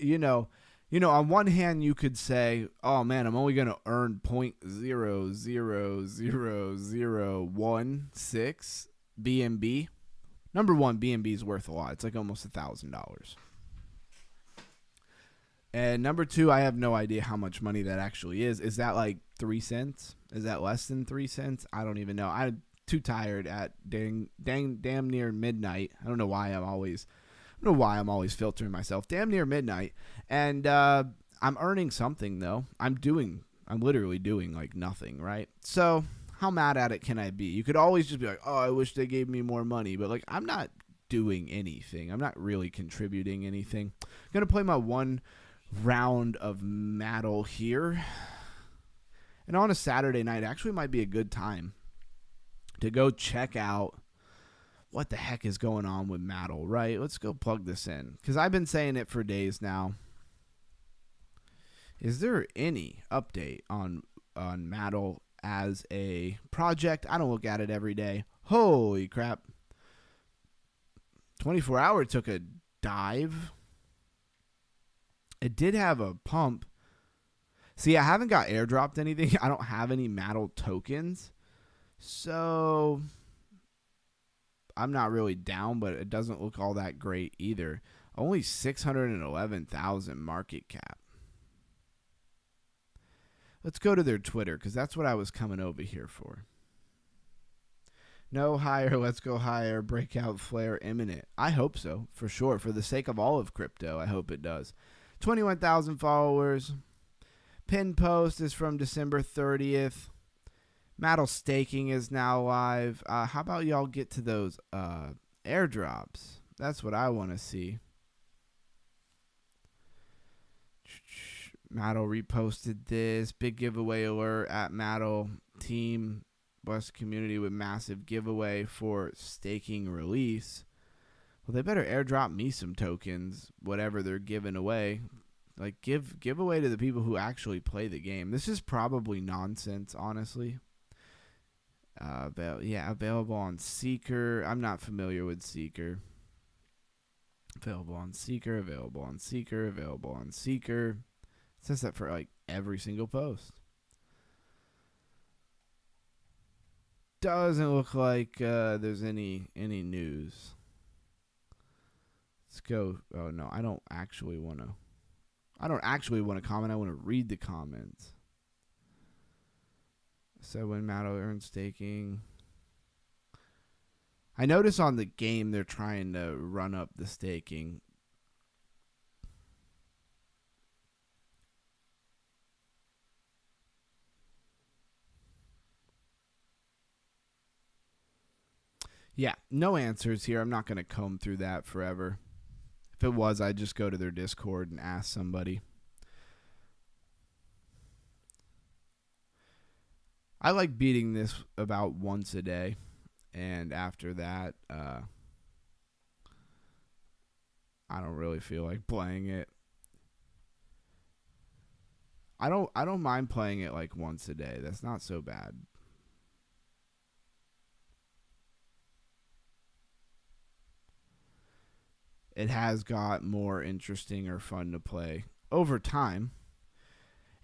on one hand, you could say, oh, man, I'm only going to earn 0.000016 BNB. Number one, BNB is worth a lot. It's like almost $1,000. And number two, I have no idea how much money that actually is. Is that like 3 cents? Is that less than 3 cents? I don't even know. I'm too tired at damn near midnight. I don't know why I'm always filtering myself. Damn near midnight. And I'm earning something though. I'm literally doing like nothing, right? So how mad at it can I be? You could always just be like, oh, I wish they gave me more money. But like, I'm not doing anything. I'm not really contributing anything. I'm going to play my one round of Maddle here. And on a Saturday night, actually might be a good time to go check out what the heck is going on with Maddle, right? Let's go plug this in. Because I've been saying it for days now. Is there any update on Maddle as a project? I don't look at it every day. Holy crap. 24 hour took a dive. It did have a pump. See, I haven't got airdropped anything. I don't have any Maddle tokens. So I'm not really down, but it doesn't look all that great either. Only 611,000 market cap. Let's go to their Twitter because that's what I was coming over here for. No higher, let's go higher. Breakout flare imminent. I hope so, for sure. For the sake of all of crypto, I hope it does. 21,000 followers. Pin post is from December 30th. Maddle staking is now live. How about y'all get to those airdrops? That's what I want to see. Maddle reposted this. Big giveaway alert at Maddle. Team Blessed community with massive giveaway for staking release. Well, they better airdrop me some tokens, whatever they're giving away. Like, give away to the people who actually play the game. This is probably nonsense, honestly. Available on Seeker. I'm not familiar with Seeker. Available on Seeker, available on Seeker, available on Seeker. It says that for, like, every single post. Doesn't look like there's any news. Let's go. Oh, no, I don't actually want to comment. I want to read the comments. So when Matto earns staking. I notice on the game they're trying to run up the staking. Yeah, no answers here. I'm not going to comb through that forever. If it was, I'd just go to their Discord and ask somebody. I like beating this about once a day. And after that, I don't really feel like playing it. I don't mind playing it like once a day. That's not so bad. It has got more interesting or fun to play over time.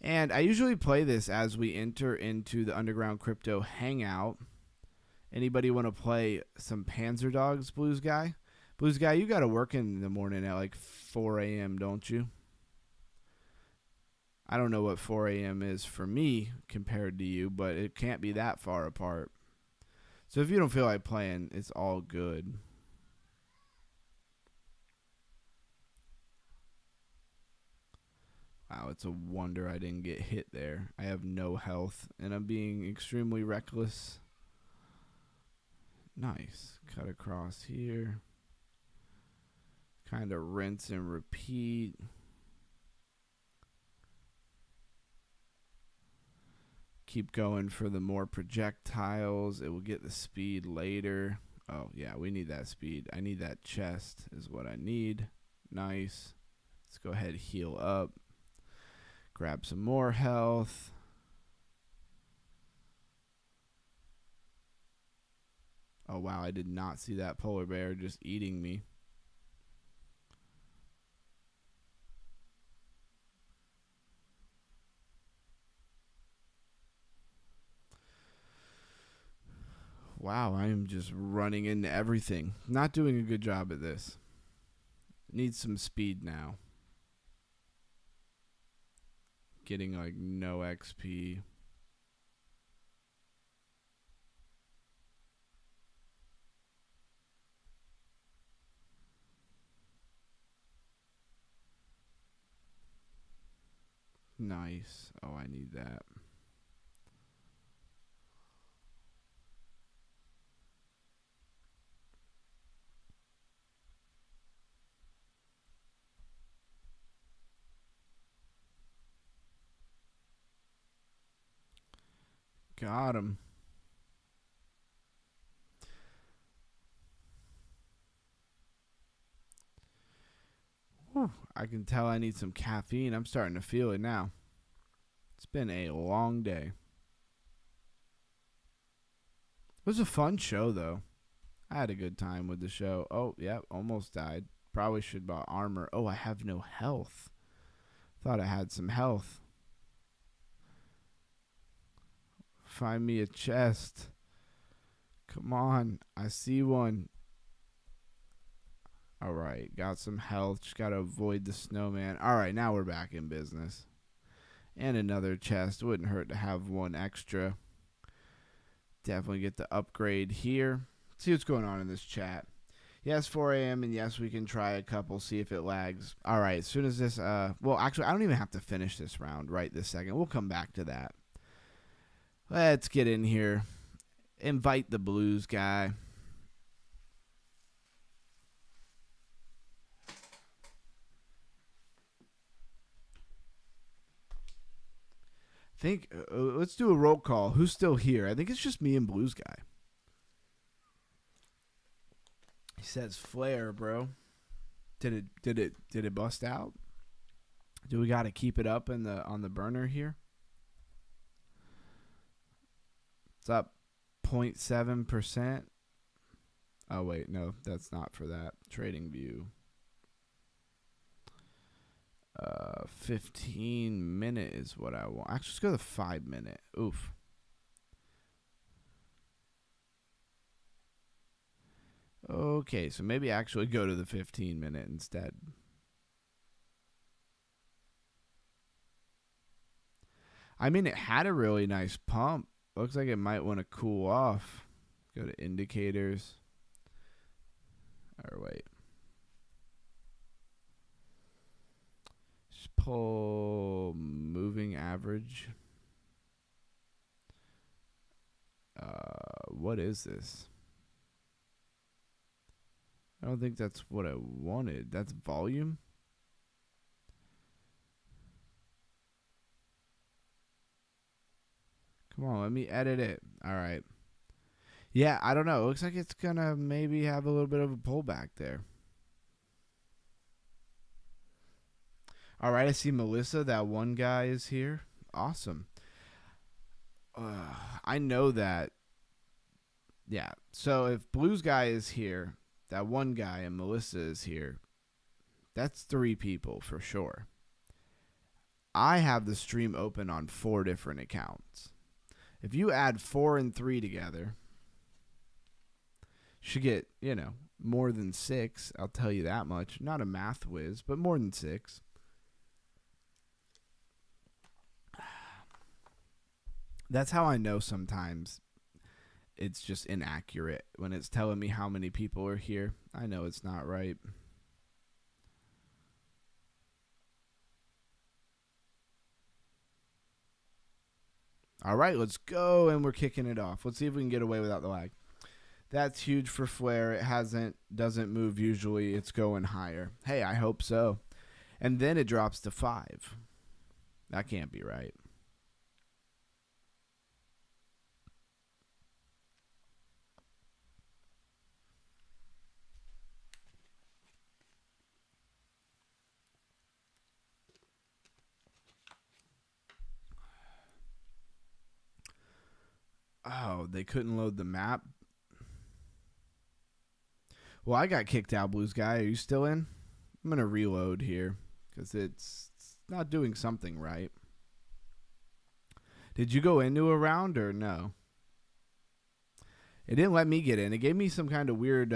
And I usually play this as we enter into the Underground Crypto Hangout. Anybody want to play some Panzer Dogs, Blues Guy? Blues Guy, you got to work in the morning at like 4 a.m., don't you? I don't know what 4 a.m. is for me compared to you, but it can't be that far apart. So if you don't feel like playing, it's all good. Wow, it's a wonder I didn't get hit there. I have no health, and I'm being extremely reckless. Nice. Cut across here. Kind of rinse and repeat. Keep going for the more projectiles. It will get the speed later. Oh, yeah, we need that speed. I need that chest is what I need. Nice. Let's go ahead and heal up. Grab some more health. Oh, wow, I did not see that polar bear just eating me. Wow, I am just running into everything. Not doing a good job at this. Need some speed now. Getting like no XP. Nice. Oh, I need that. Got him. Whew, I can tell I need some caffeine. I'm starting to feel it now. It's been a long day. It was a fun show, though. I had a good time with the show. Oh, yeah, almost died. Probably should buy armor. Oh, I have no health. Thought I had some health. Find me a chest. Come on. I see one. Alright, got some health. Just got to avoid the snowman. Alright, now we're back in business. And another chest. Wouldn't hurt to have one extra. Definitely get the upgrade here. See what's going on in this chat. Yes, 4 a.m. and yes, we can try a couple, see if it lags. All right, as soon as this, well, actually, I don't even have to finish this round right this second. We'll come back to that. Let's get in here. Invite the blues guy. Let's do a roll call. Who's still here? I think it's just me and Blues Guy. He says flare, bro. Did it bust out? Do we got to keep it up on the burner here? It's up 0.7%. Oh wait, no, that's not for that. Trading view. 15-minute is what I want. Actually, let's go to the 5-minute. Oof. Okay, so maybe actually go to the 15-minute instead. I mean, it had a really nice pump looks like it might want to cool off. Go to indicators. Or wait. Just pull moving average. What is this? I don't think that's what I wanted. That's volume. Come on, let me edit it. All right. Yeah, I don't know. It looks like it's going to maybe have a little bit of a pullback there. All right, I see Melissa. That one guy is here. Awesome. I know that. Yeah. So if Blue's guy is here, that one guy, and Melissa is here, that's 3 people for sure. I have the stream open on 4 different accounts. If you add 4 and 3 together, should get, more than 6. I'll tell you that much. Not a math whiz, but more than 6. That's how I know sometimes it's just inaccurate. When it's telling me how many people are here, I know it's not right. All right, let's go, and we're kicking it off. Let's see if we can get away without the lag. That's huge for Flare. It doesn't move usually. It's going higher. Hey, I hope so. And then it drops to 5. That can't be right. Oh, they couldn't load the map. Well, I got kicked out, Blues guy. Are you still in? I'm going to reload here because it's not doing something right. Did you go into a round or no? It didn't let me get in. It gave me some kind of weird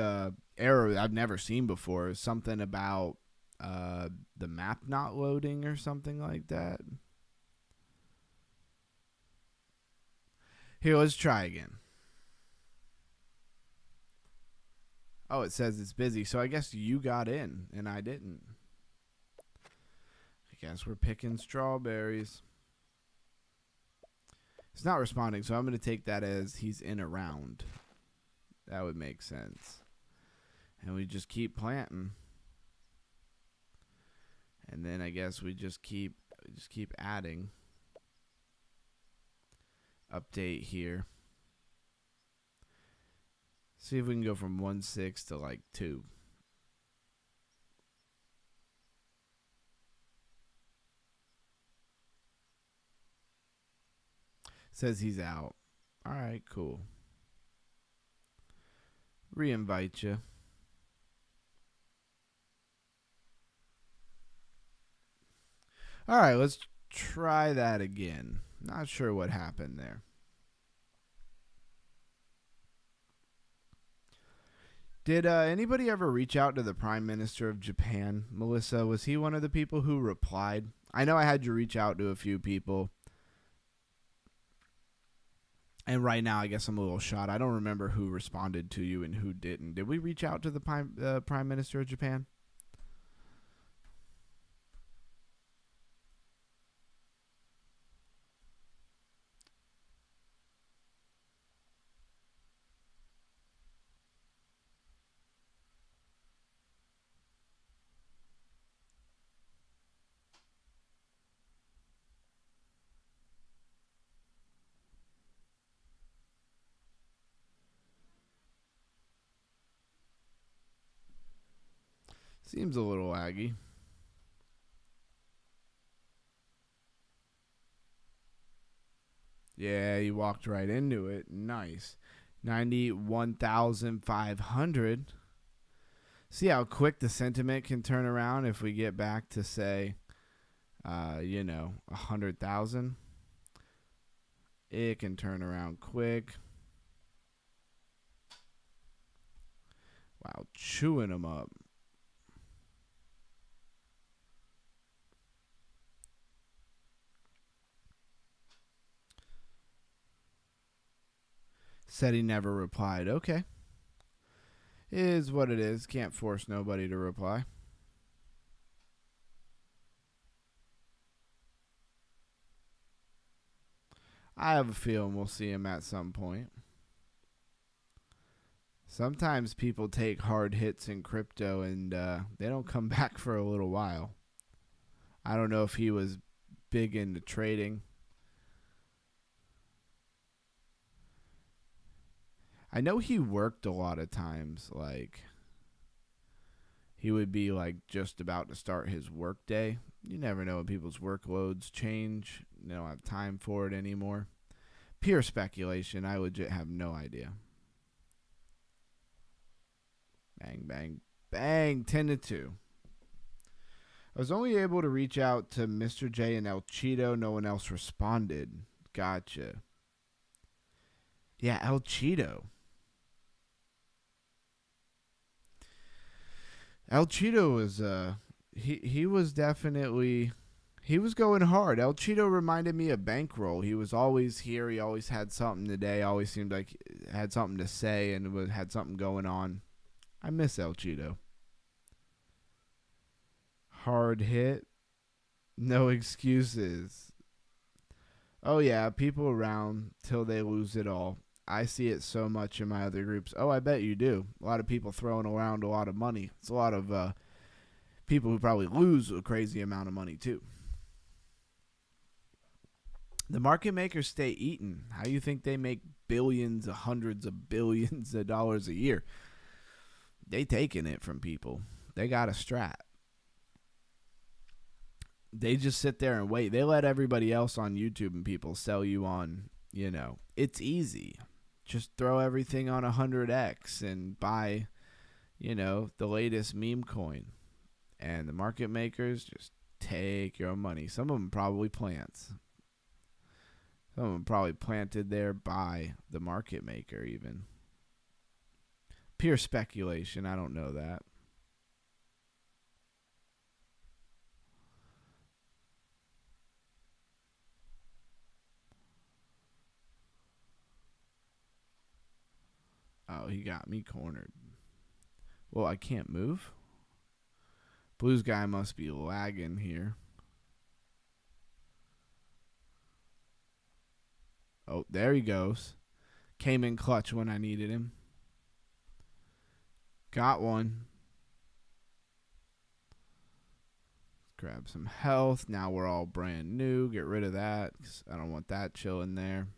error I've never seen before. Something about the map not loading or something like that. Here, let's try again. Oh, it says it's busy. So I guess you got in and I didn't. I guess we're picking strawberries. It's not responding, so I'm going to take that as he's in a round. That would make sense. And we just keep planting. And then I guess we just keep adding. Update here. See if we can go from 1.6 to like 2. Says he's out. All right, cool. Re-invite you. All right, let's try that again. Not sure what happened there. Did anybody ever reach out to the Prime Minister of Japan, Melissa? Was he one of the people who replied? I know I had you reach out to a few people. And right now, I guess I'm a little shot. I don't remember who responded to you and who didn't. Did we reach out to the Prime Minister of Japan? Seems a little laggy. Yeah, you walked right into it. Nice. 91,500. See how quick the sentiment can turn around if we get back to, say, 100,000. It can turn around quick. Wow, chewing them up. Said he never replied. Okay. It is what it is. Can't force nobody to reply. I have a feeling we'll see him at some point. Sometimes people take hard hits in crypto and they don't come back for a little while. I don't know if he was big into trading. I know he worked a lot of times. Like, he would be like just about to start his work day. You never know when people's workloads change. They don't have time for it anymore. Pure speculation. I legit have no idea. Bang, bang, bang. 10-2. I was only able to reach out to Mr. J and El Cheeto. No one else responded. Gotcha. Yeah, El Cheeto. El Cheeto was he was definitely, he was going hard. El Cheeto reminded me of Bankroll. He was always here. He always had something today. Always seemed like he had something to say and had something going on. I miss El Cheeto. Hard hit. No excuses. Oh yeah, people around till they lose it all. I see it so much in my other groups. Oh, I bet you do. A lot of people throwing around a lot of money. It's a lot of people who probably lose a crazy amount of money too. The market makers stay eating. How do you think they make billions, hundreds of billions of dollars a year? They taking it from people. They got a strat. They just sit there and wait. They let everybody else on YouTube and people sell you on, it's easy. Just throw everything on 100x and buy, the latest meme coin. And the market makers just take your money. Some of them probably plants. Some of them probably planted there by the market maker even. Pure speculation. I don't know that. Oh, he got me cornered. Well, I can't move. Blues guy must be lagging here. Oh, there he goes. Came in clutch when I needed him. Got one. Grab some health. Now we're all brand new. Get rid of that because I don't want that chilling there.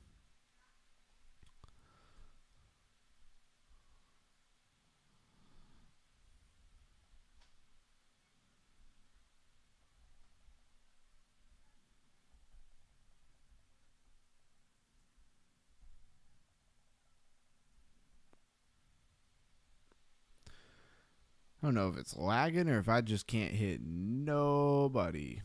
I don't know if it's lagging or if I just can't hit nobody.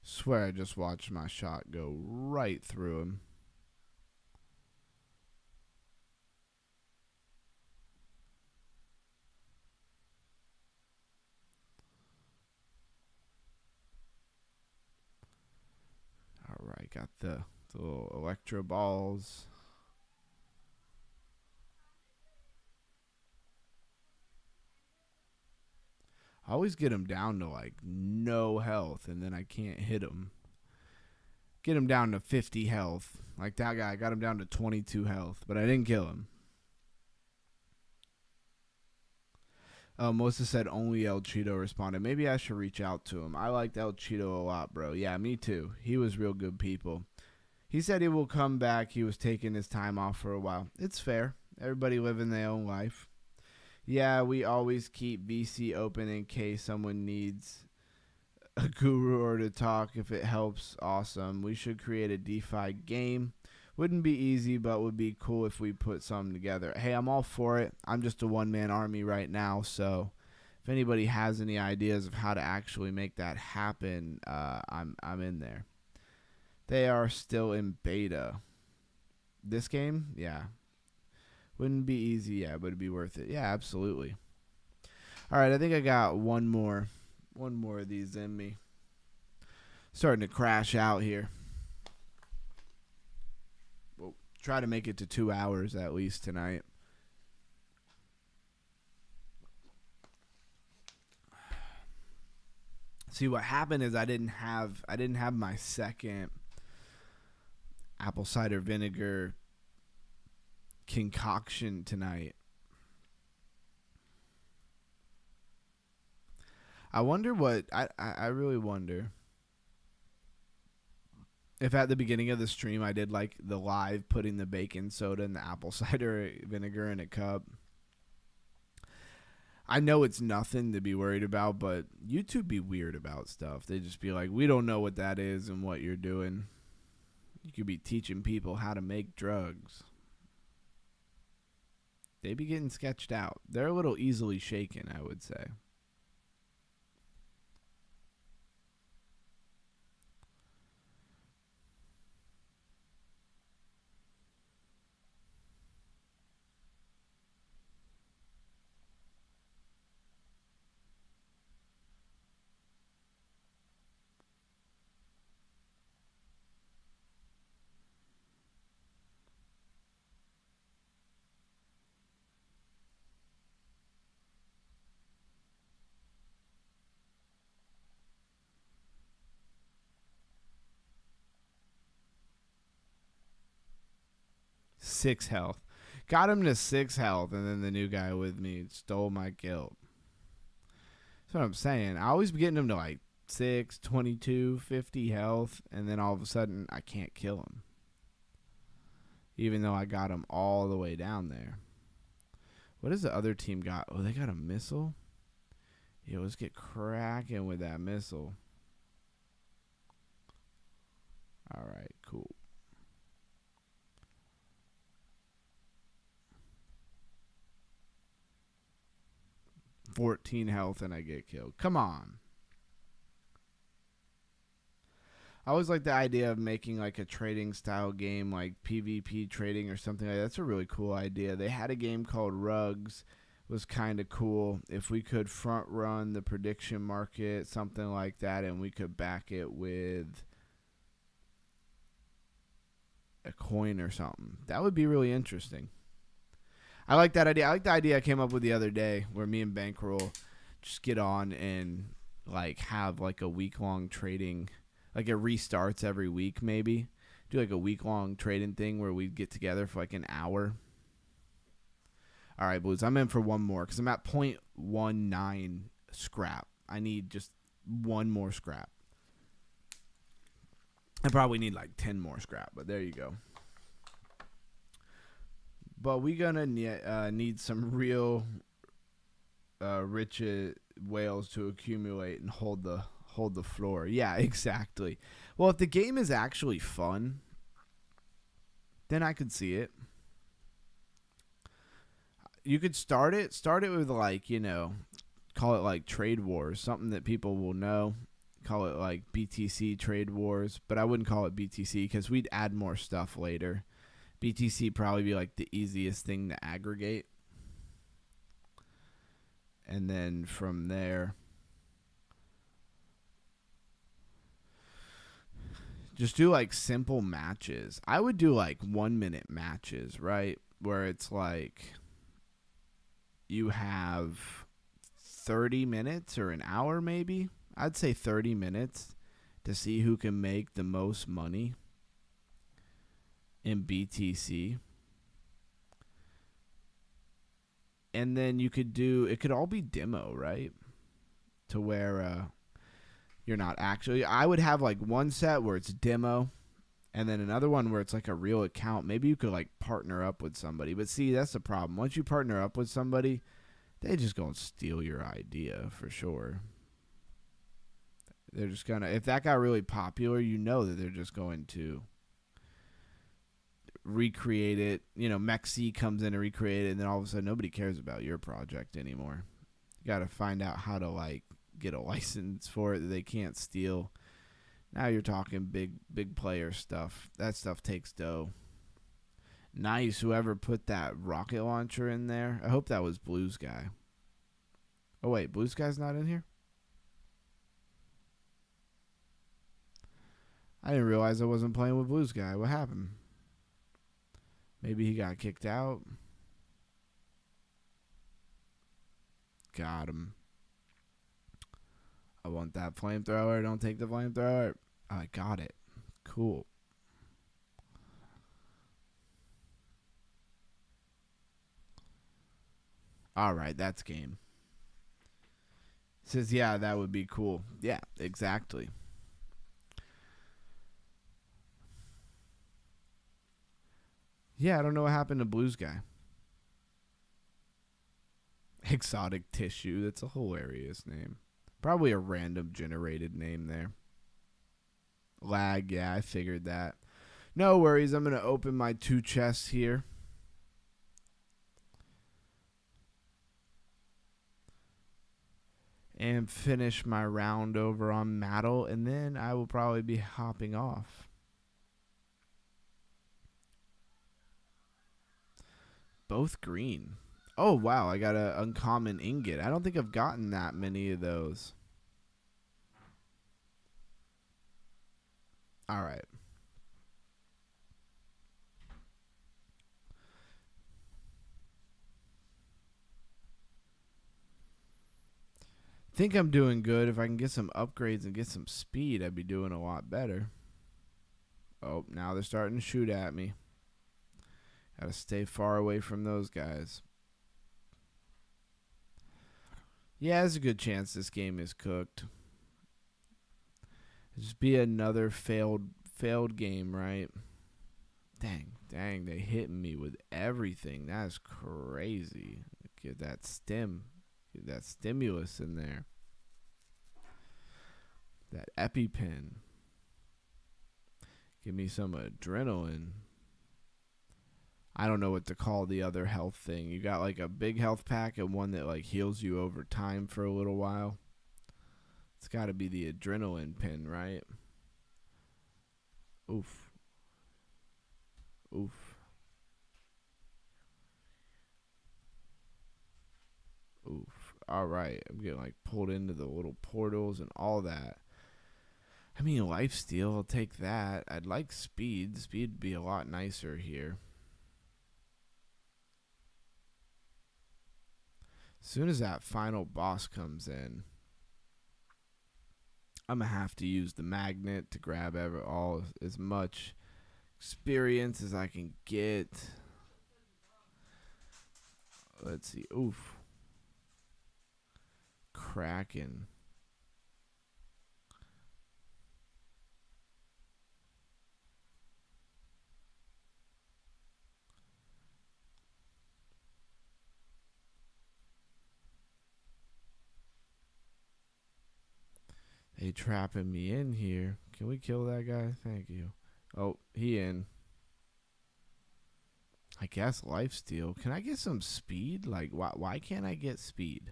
Swear I just watched my shot go right through him. All right, got the little electro balls. I always get him down to like no health, and then I can't hit him. Get him down to 50 health. Like that guy, I got him down to 22 health, but I didn't kill him. Mosa said only El Cheeto responded. Maybe I should reach out to him. I liked El Cheeto a lot, bro. Yeah, me too. He was real good people. He said he will come back. He was taking his time off for a while. It's fair. Everybody living their own life. Yeah, we always keep VC open in case someone needs a guru or to talk. If it helps, awesome. We should create a DeFi game. Wouldn't be easy, but would be cool if we put something together. Hey, I'm all for it. I'm just a one-man army right now, so if anybody has any ideas of how to actually make that happen, I'm in there. They are still in beta. This game, yeah. Wouldn't be easy, yeah, but it'd be worth it. Yeah, absolutely. All right, I think I got one more One more of these in me. Starting to crash out here. We'll try to make it to 2 hours at least tonight. See, what happened is I didn't have my second apple cider vinegar concoction tonight. I wonder what I really wonder if at the beginning of the stream I did like the live putting the baking soda and the apple cider vinegar in a cup. I know it's nothing to be worried about, but YouTube be weird about stuff. They just be like, we don't know what that is and what you're doing. You could be teaching people how to make drugs. They be getting sketched out. They're a little easily shaken, I would say. Six health. Got him to 6 health, and then the new guy with me stole my kill. That's what I'm saying. I always be getting him to like 6, 22, 50 health, and then all of a sudden I can't kill him. Even though I got him all the way down there. What does the other team got? Oh, they got a missile? Yeah, let's get cracking with that missile. Alright, cool. $14 health and I get killed. Come on. I always like the idea of making like a trading style game, like PvP trading or something like that. That's a really cool idea. They had a game called Rugs. It was kind of cool. If we could front run the prediction market, something like that, and we could back it with a coin or something. That would be really interesting. I like that idea. I like the idea I came up with the other day where me and Bankroll just get on and like have like a week-long trading, like it restarts every week maybe. Do like a week-long trading thing where we get together for like an hour. All right, Blues, I'm in for one more because I'm at 0.19 scrap. I need just one more scrap. I probably need like 10 more scrap, but there you go. But we gonna need some real rich whales to accumulate and hold the floor. Yeah, exactly. Well, if the game is actually fun, then I could see it. You could start it with like, you know, call it like Trade Wars, something that people will know. Call it like BTC Trade Wars, but I wouldn't call it BTC because we'd add more stuff later. BTC probably be like the easiest thing to aggregate. And then from there, just do like simple matches. I would do like 1-minute matches, right? Where it's like you have 30 minutes or an hour maybe. I'd say 30 minutes to see who can make the most money in BTC. And then you could do, it could all be demo, right? To where you're not actually, I would have like one set where it's demo and then another one where it's like a real account. Maybe you could like partner up with somebody. But see, that's the problem. Once you partner up with somebody, they just gonna steal your idea for sure. They're just gonna, if that got really popular, you know that they're just going to recreate it. You know, Mexi comes in and recreate it, and then all of a sudden nobody cares about your project anymore. You got to find out how to like get a license for it that they can't steal. Now you're talking big player stuff. That stuff takes dough. Nice, whoever put that rocket launcher in there. I hope that was Blues Guy. Oh wait, Blues Guy's not in here? I didn't realize I wasn't playing with Blues Guy. What happened? Maybe he got kicked out. Got him. I want that flamethrower. Don't take the flamethrower. I got it. Cool. All right, that's game. Says, yeah, that would be cool. Yeah, exactly. Yeah, I don't know what happened to Blues Guy. Exotic Tissue. That's a hilarious name. Probably a random generated name there. Lag, yeah, I figured that. No worries. I'm going to open my 2 chests here. And finish my round over on Mattel. And then I will probably be hopping off. Both green. Oh, wow. I got an uncommon ingot. I don't think I've gotten that many of those. All right. Think I'm doing good. If I can get some upgrades and get some speed, I'd be doing a lot better. Oh, now they're starting to shoot at me. Gotta stay far away from those guys. Yeah, there's a good chance this game is cooked. It'll just be another failed game, right? Dang, they hitting me with everything. That's crazy. Get that stimulus in there. That EpiPen. Give me some adrenaline. I don't know what to call the other health thing. You got like a big health pack and one that like heals you over time for a little while. It's got to be the adrenaline pin, right? Oof. Oof. Oof. All right. I'm getting like pulled into the little portals and all that. I mean, lifesteal, I'll take that. I'd like speed. Speed would be a lot nicer here. As soon as that final boss comes in, I'm going to have to use the magnet to grab all as much experience as I can get. Let's see. Oof. Kraken. They trapping me in here. Can we kill that guy? Thank you. Oh, he in. I guess lifesteal. Can I get some speed? Like, why can't I get speed?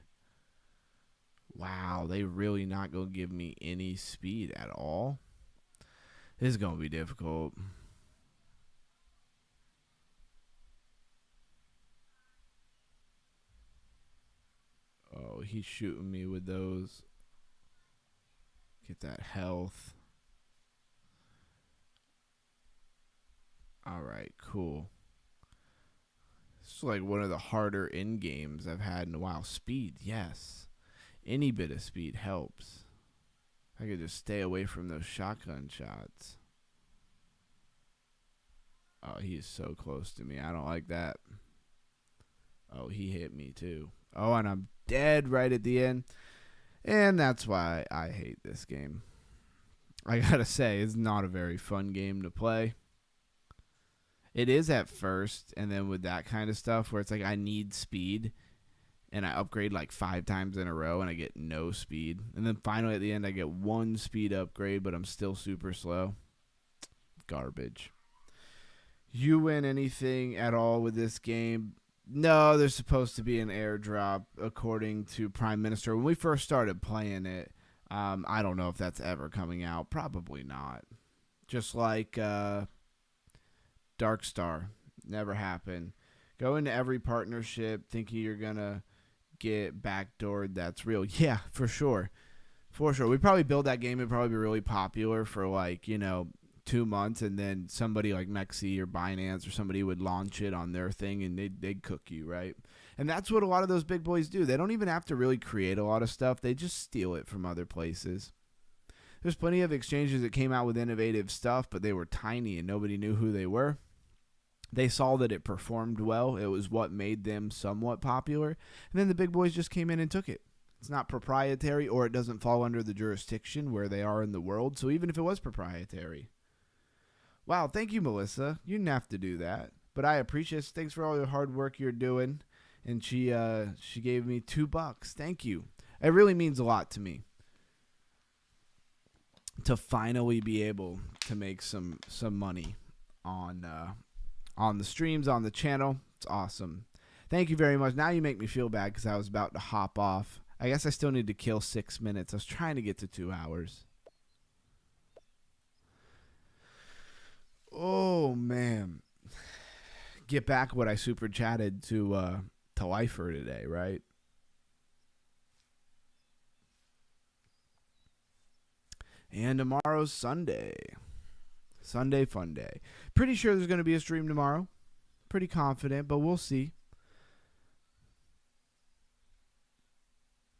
Wow, they really not going to give me any speed at all? This is going to be difficult. Oh, he's shooting me with those. Get that health. Alright, cool. This is like one of the harder end games I've had in a while. Speed, yes. Any bit of speed helps. I could just stay away from those shotgun shots. Oh, he is so close to me. I don't like that. Oh, he hit me too. Oh, and I'm dead right at the end. And that's why I hate this game. I gotta say, it's not a very fun game to play. It is at first, and then with that kind of stuff where it's like I need speed, and I upgrade like 5 times in a row, and I get no speed. And then finally at the end, I get 1 speed upgrade, but I'm still super slow. Garbage. You win anything at all with this game? No, there's supposed to be an airdrop, according to Prime Minister. When we first started playing it, I don't know if that's ever coming out. Probably not. Just like Dark Star. Never happened. Go into every partnership thinking you're going to get backdoored. That's real. Yeah, for sure. For sure. We probably build that game. It'd probably be really popular for like, 2 months, and then somebody like Mexi or Binance or somebody would launch it on their thing, and they'd cook you, right? And that's what a lot of those big boys do. They don't even have to really create a lot of stuff. They just steal it from other places. There's plenty of exchanges that came out with innovative stuff, but they were tiny and nobody knew who they were. They saw that it performed well. It was what made them somewhat popular. And then the big boys just came in and took it. It's not proprietary, or it doesn't fall under the jurisdiction where they are in the world. So even if it was proprietary. Wow, thank you, Melissa. You didn't have to do that. But I appreciate it. Thanks for all the hard work you're doing. And she gave me $2. Thank you. It really means a lot to me to finally be able to make some money on the streams, on the channel. It's awesome. Thank you very much. Now you make me feel bad because I was about to hop off. I guess I still need to kill 6 minutes. I was trying to get to 2 hours. Oh, man. Get back what I super chatted to Lifer today, right? And tomorrow's Sunday. Sunday fun day. Pretty sure there's going to be a stream tomorrow. Pretty confident, but we'll see.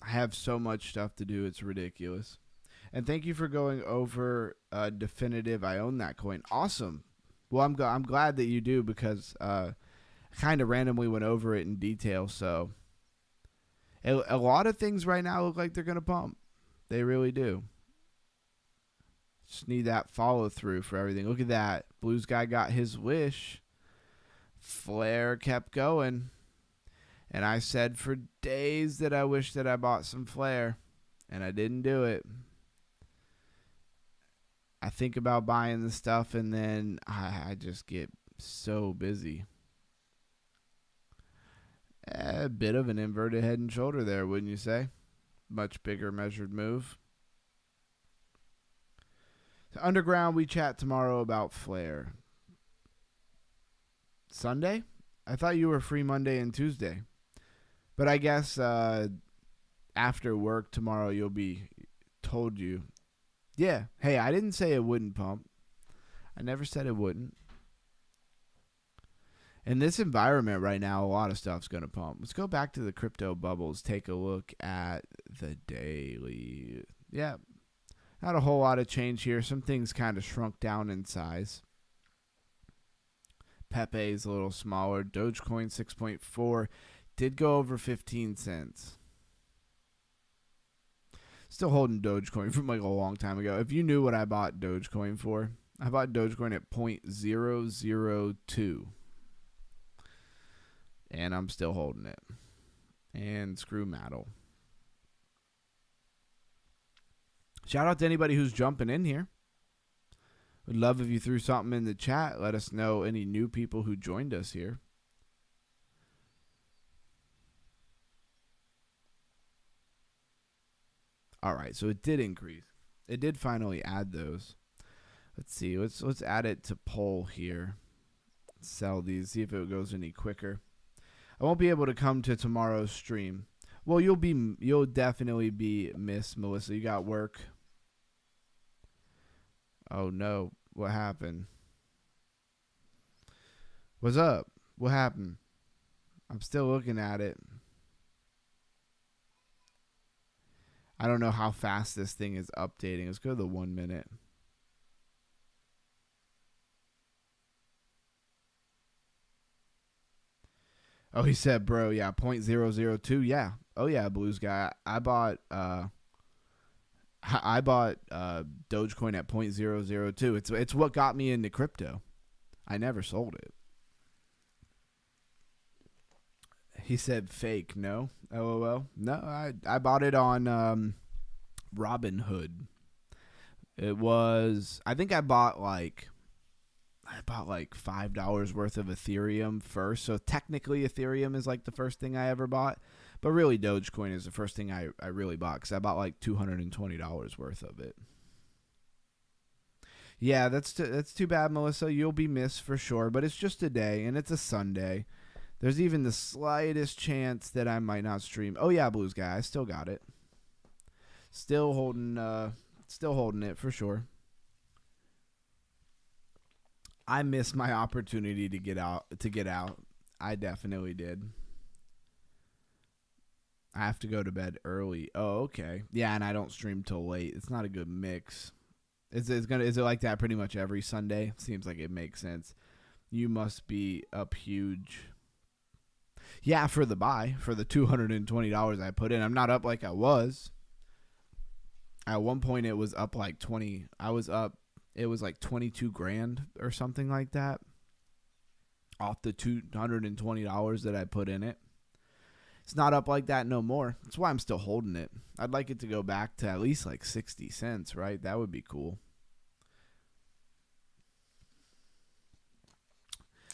I have so much stuff to do. It's ridiculous. And thank you for going over Definitive. I own that coin. Awesome. Well, I'm glad that you do, because I kind of randomly went over it in detail. So a lot of things right now look like they're going to pump. They really do. Just need that follow through for everything. Look at that. Blues guy got his wish. Flare kept going. And I said for days that I wish that I bought some Flare. And I didn't do it. I think about buying the stuff, and then I just get so busy. A bit of an inverted head and shoulder there, wouldn't you say? Much bigger measured move. So Underground, we chat tomorrow about Flare. Sunday? I thought you were free Monday and Tuesday. But I guess after work tomorrow you'll be told you. Yeah. Hey, I didn't say it wouldn't pump. I never said it wouldn't. In this environment right now, a lot of stuff's going to pump. Let's go back to the crypto bubbles. Take a look at the daily. Yeah. Not a whole lot of change here. Some things kind of shrunk down in size. Pepe is a little smaller. Dogecoin 6.4 did go over 15 cents. Still holding Dogecoin from like a long time ago. If you knew what I bought Dogecoin for, I bought Dogecoin at 0.002. And I'm still holding it. And screw Maddle. Shout out to anybody who's jumping in here. Would love if you threw something in the chat. Let us know any new people who joined us here. All right, so it did increase. It did finally add those. Let's see. Let's add it to poll here. Sell these. See if it goes any quicker. I won't be able to come to tomorrow's stream. Well, you'll definitely be missed, Melissa. You got work. Oh no, what happened? What's up? What happened? I'm still looking at it. I don't know how fast this thing is updating. Let's go to the 1 minute. Oh, he said, bro, yeah, 0.002. Yeah. Oh yeah, Blues guy. I bought Dogecoin at 0.002. It's what got me into crypto. I never sold it. He said fake. No. LOL. No, I bought it on Robinhood. It was, I think I bought like $5 worth of Ethereum first. So technically Ethereum is like the first thing I ever bought. But really Dogecoin is the first thing I really bought, because I bought like $220 worth of it. Yeah, that's too bad, Melissa. You'll be missed for sure. But it's just a day, and it's a Sunday. There's even the slightest chance that I might not stream. Oh yeah, Blues guy, I still got it. Still holding it for sure. I missed my opportunity to get out. I definitely did. I have to go to bed early. Oh, okay. Yeah, and I don't stream till late. It's not a good mix. Is it like that pretty much every Sunday? Seems like it makes sense. You must be up huge. Yeah, for the buy, for the $220 I put in. I'm not up like I was. At one point it was up like 20. I was up, it was like 22 grand or something like that off the $220 that I put in it. It's not up like that no more. That's why I'm still holding it. I'd like it to go back to at least like 60 cents, right? That would be cool.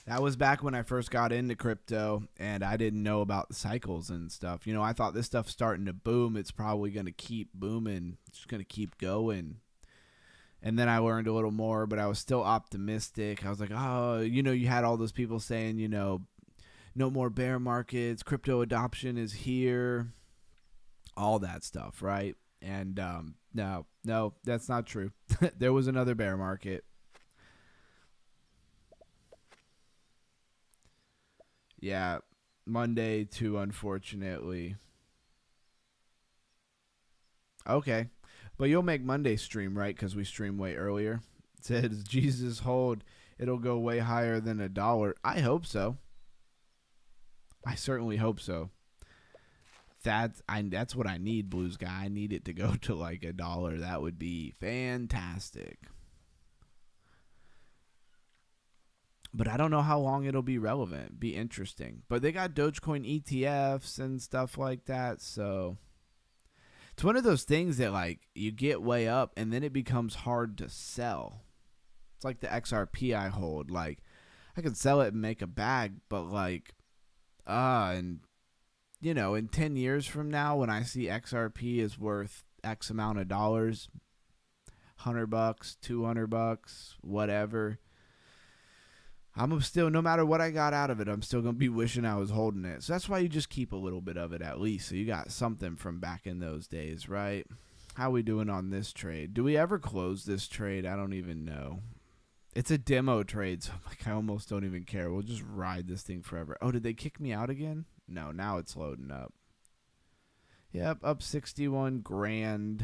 That was back when I first got into crypto and I didn't know about the cycles and stuff. You know, I thought this stuff's starting to boom. It's probably going to keep booming. It's just going to keep going. And then I learned a little more, but I was still optimistic. I was like, oh, you know, you had all those people saying, you know, no more bear markets. Crypto adoption is here. All that stuff, right? And no, that's not true. There was another bear market. Yeah, Monday too, unfortunately. Okay. But you'll make Monday stream, right? Because we stream way earlier. It says, Jesus hold, it'll go way higher than $1. I hope so. I certainly hope so. That's what I need, Blues Guy. I need it to go to like $1. That would be fantastic. But I don't know how long it'll be relevant. Be interesting. But they got Dogecoin ETFs and stuff like that, so it's one of those things that like you get way up and then it becomes hard to sell. It's like the XRP I hold. Like I could sell it and make a bag, but like and you know, in 10 years from now when I see XRP is worth X amount of dollars, $100, $200, whatever, I'm still, no matter what I got out of it, I'm still going to be wishing I was holding it. So that's why you just keep a little bit of it at least. So you got something from back in those days, right? How we doing on this trade? Do we ever close this trade? I don't even know. It's a demo trade, so like I almost don't even care. We'll just ride this thing forever. Oh, did they kick me out again? No, now it's loading up. Yep, up 61 grand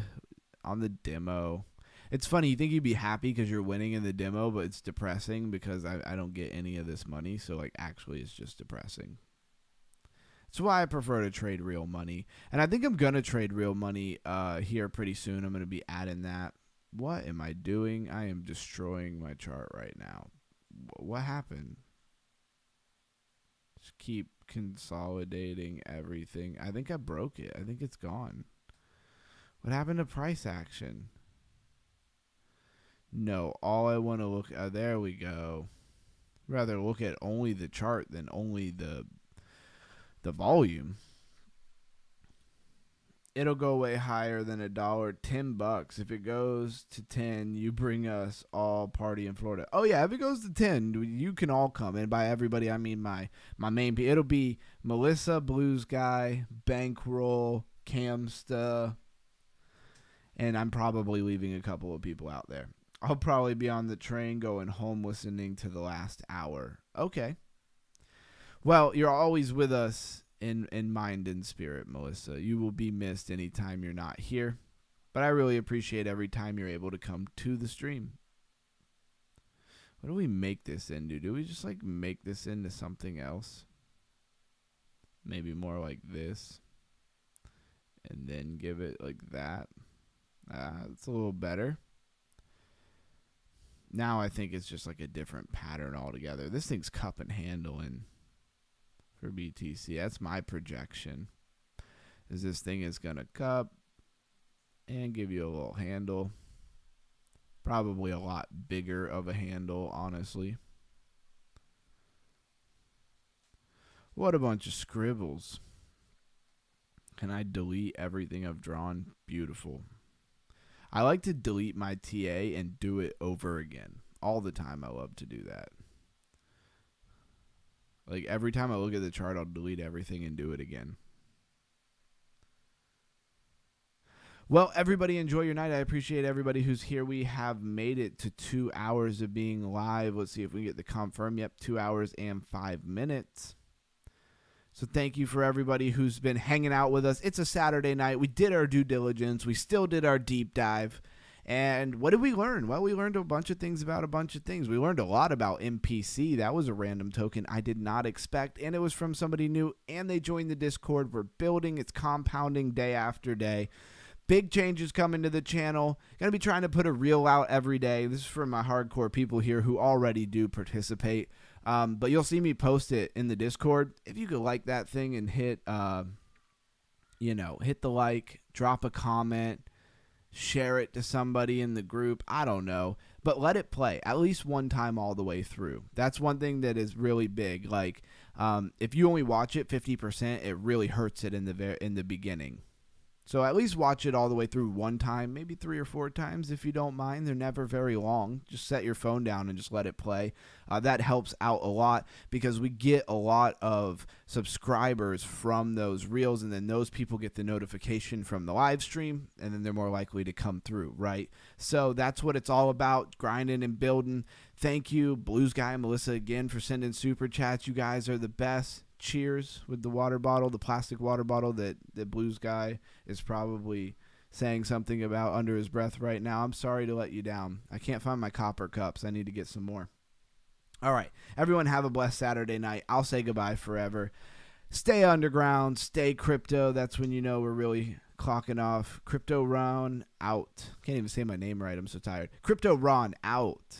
on the demo. It's funny, you think you'd be happy because you're winning in the demo, but it's depressing because I don't get any of this money. So, like, actually, it's just depressing. That's why I prefer to trade real money. And I think I'm going to trade real money here pretty soon. I'm going to be adding that. What am I doing? I am destroying my chart right now. What happened? Just keep consolidating everything. I think I broke it. I think it's gone. What happened to price action? No, all I want to look at, there we go. Rather look at only the chart than only the volume. It'll go way higher than $1, $10. If it goes to 10, you bring us all party in Florida. Oh yeah, if it goes to 10, you can all come. And by everybody, I mean my main people. It'll be Melissa, Blues Guy, Bankroll, Camsta, and I'm probably leaving a couple of people out there. I'll probably be on the train going home listening to the last hour. Okay. Well, you're always with us in mind and spirit, Melissa. You will be missed anytime you're not here. But I really appreciate every time you're able to come to the stream. What do we make this into? Do we just like make this into something else? Maybe more like this. And then give it like that. It's a little better. Now I think it's just like a different pattern altogether. This thing's cup and handling for BTC. That's my projection. Is this thing is going to cup and give you a little handle. Probably a lot bigger of a handle, honestly. What a bunch of scribbles. Can I delete everything I've drawn? Beautiful. I like to delete my TA and do it over again. All the time I love to do that. Like every time I look at the chart, I'll delete everything and do it again. Well, everybody enjoy your night. I appreciate everybody who's here. We have made it to 2 hours of being live. Let's see if we get the confirm. Yep, 2 hours and 5 minutes. So thank you for everybody who's been hanging out with us. It's a Saturday night. We did our due diligence. We still did our deep dive. And what did we learn? Well, we learned a bunch of things about a bunch of things. We learned a lot about MPC. That was a random token I did not expect, and it was from somebody new, and they joined the Discord. We're building. It's compounding day after day. Big changes coming to the channel. Going to be trying to put a reel out every day. This is for my hardcore people here who already do participate. But you'll see me post it in the Discord. If you could like that thing and hit the like, drop a comment, share it to somebody in the group. I don't know. But let it play at least one time all the way through. That's one thing that is really big. Like, if you only watch it 50%, it really hurts it in the beginning. So at least watch it all the way through one time, maybe 3 or 4 times if you don't mind. They're never very long. Just set your phone down and just let it play. That helps out a lot because we get a lot of subscribers from those reels, and then those people get the notification from the live stream, and then they're more likely to come through, right? So that's what it's all about, grinding and building. Thank you, Blues Guy and Melissa, again for sending super chats. You guys are the best. Cheers with the water bottle, the plastic water bottle that Blues Guy is probably saying something about under his breath right now. I'm sorry to let you down. I can't find my copper cups. I need to get some more. All right. Everyone have a blessed Saturday night. I'll say goodbye forever. Stay underground. Stay crypto. That's when you know we're really clocking off. Crypto Ron out. Can't even say my name right. I'm so tired. Crypto Ron out.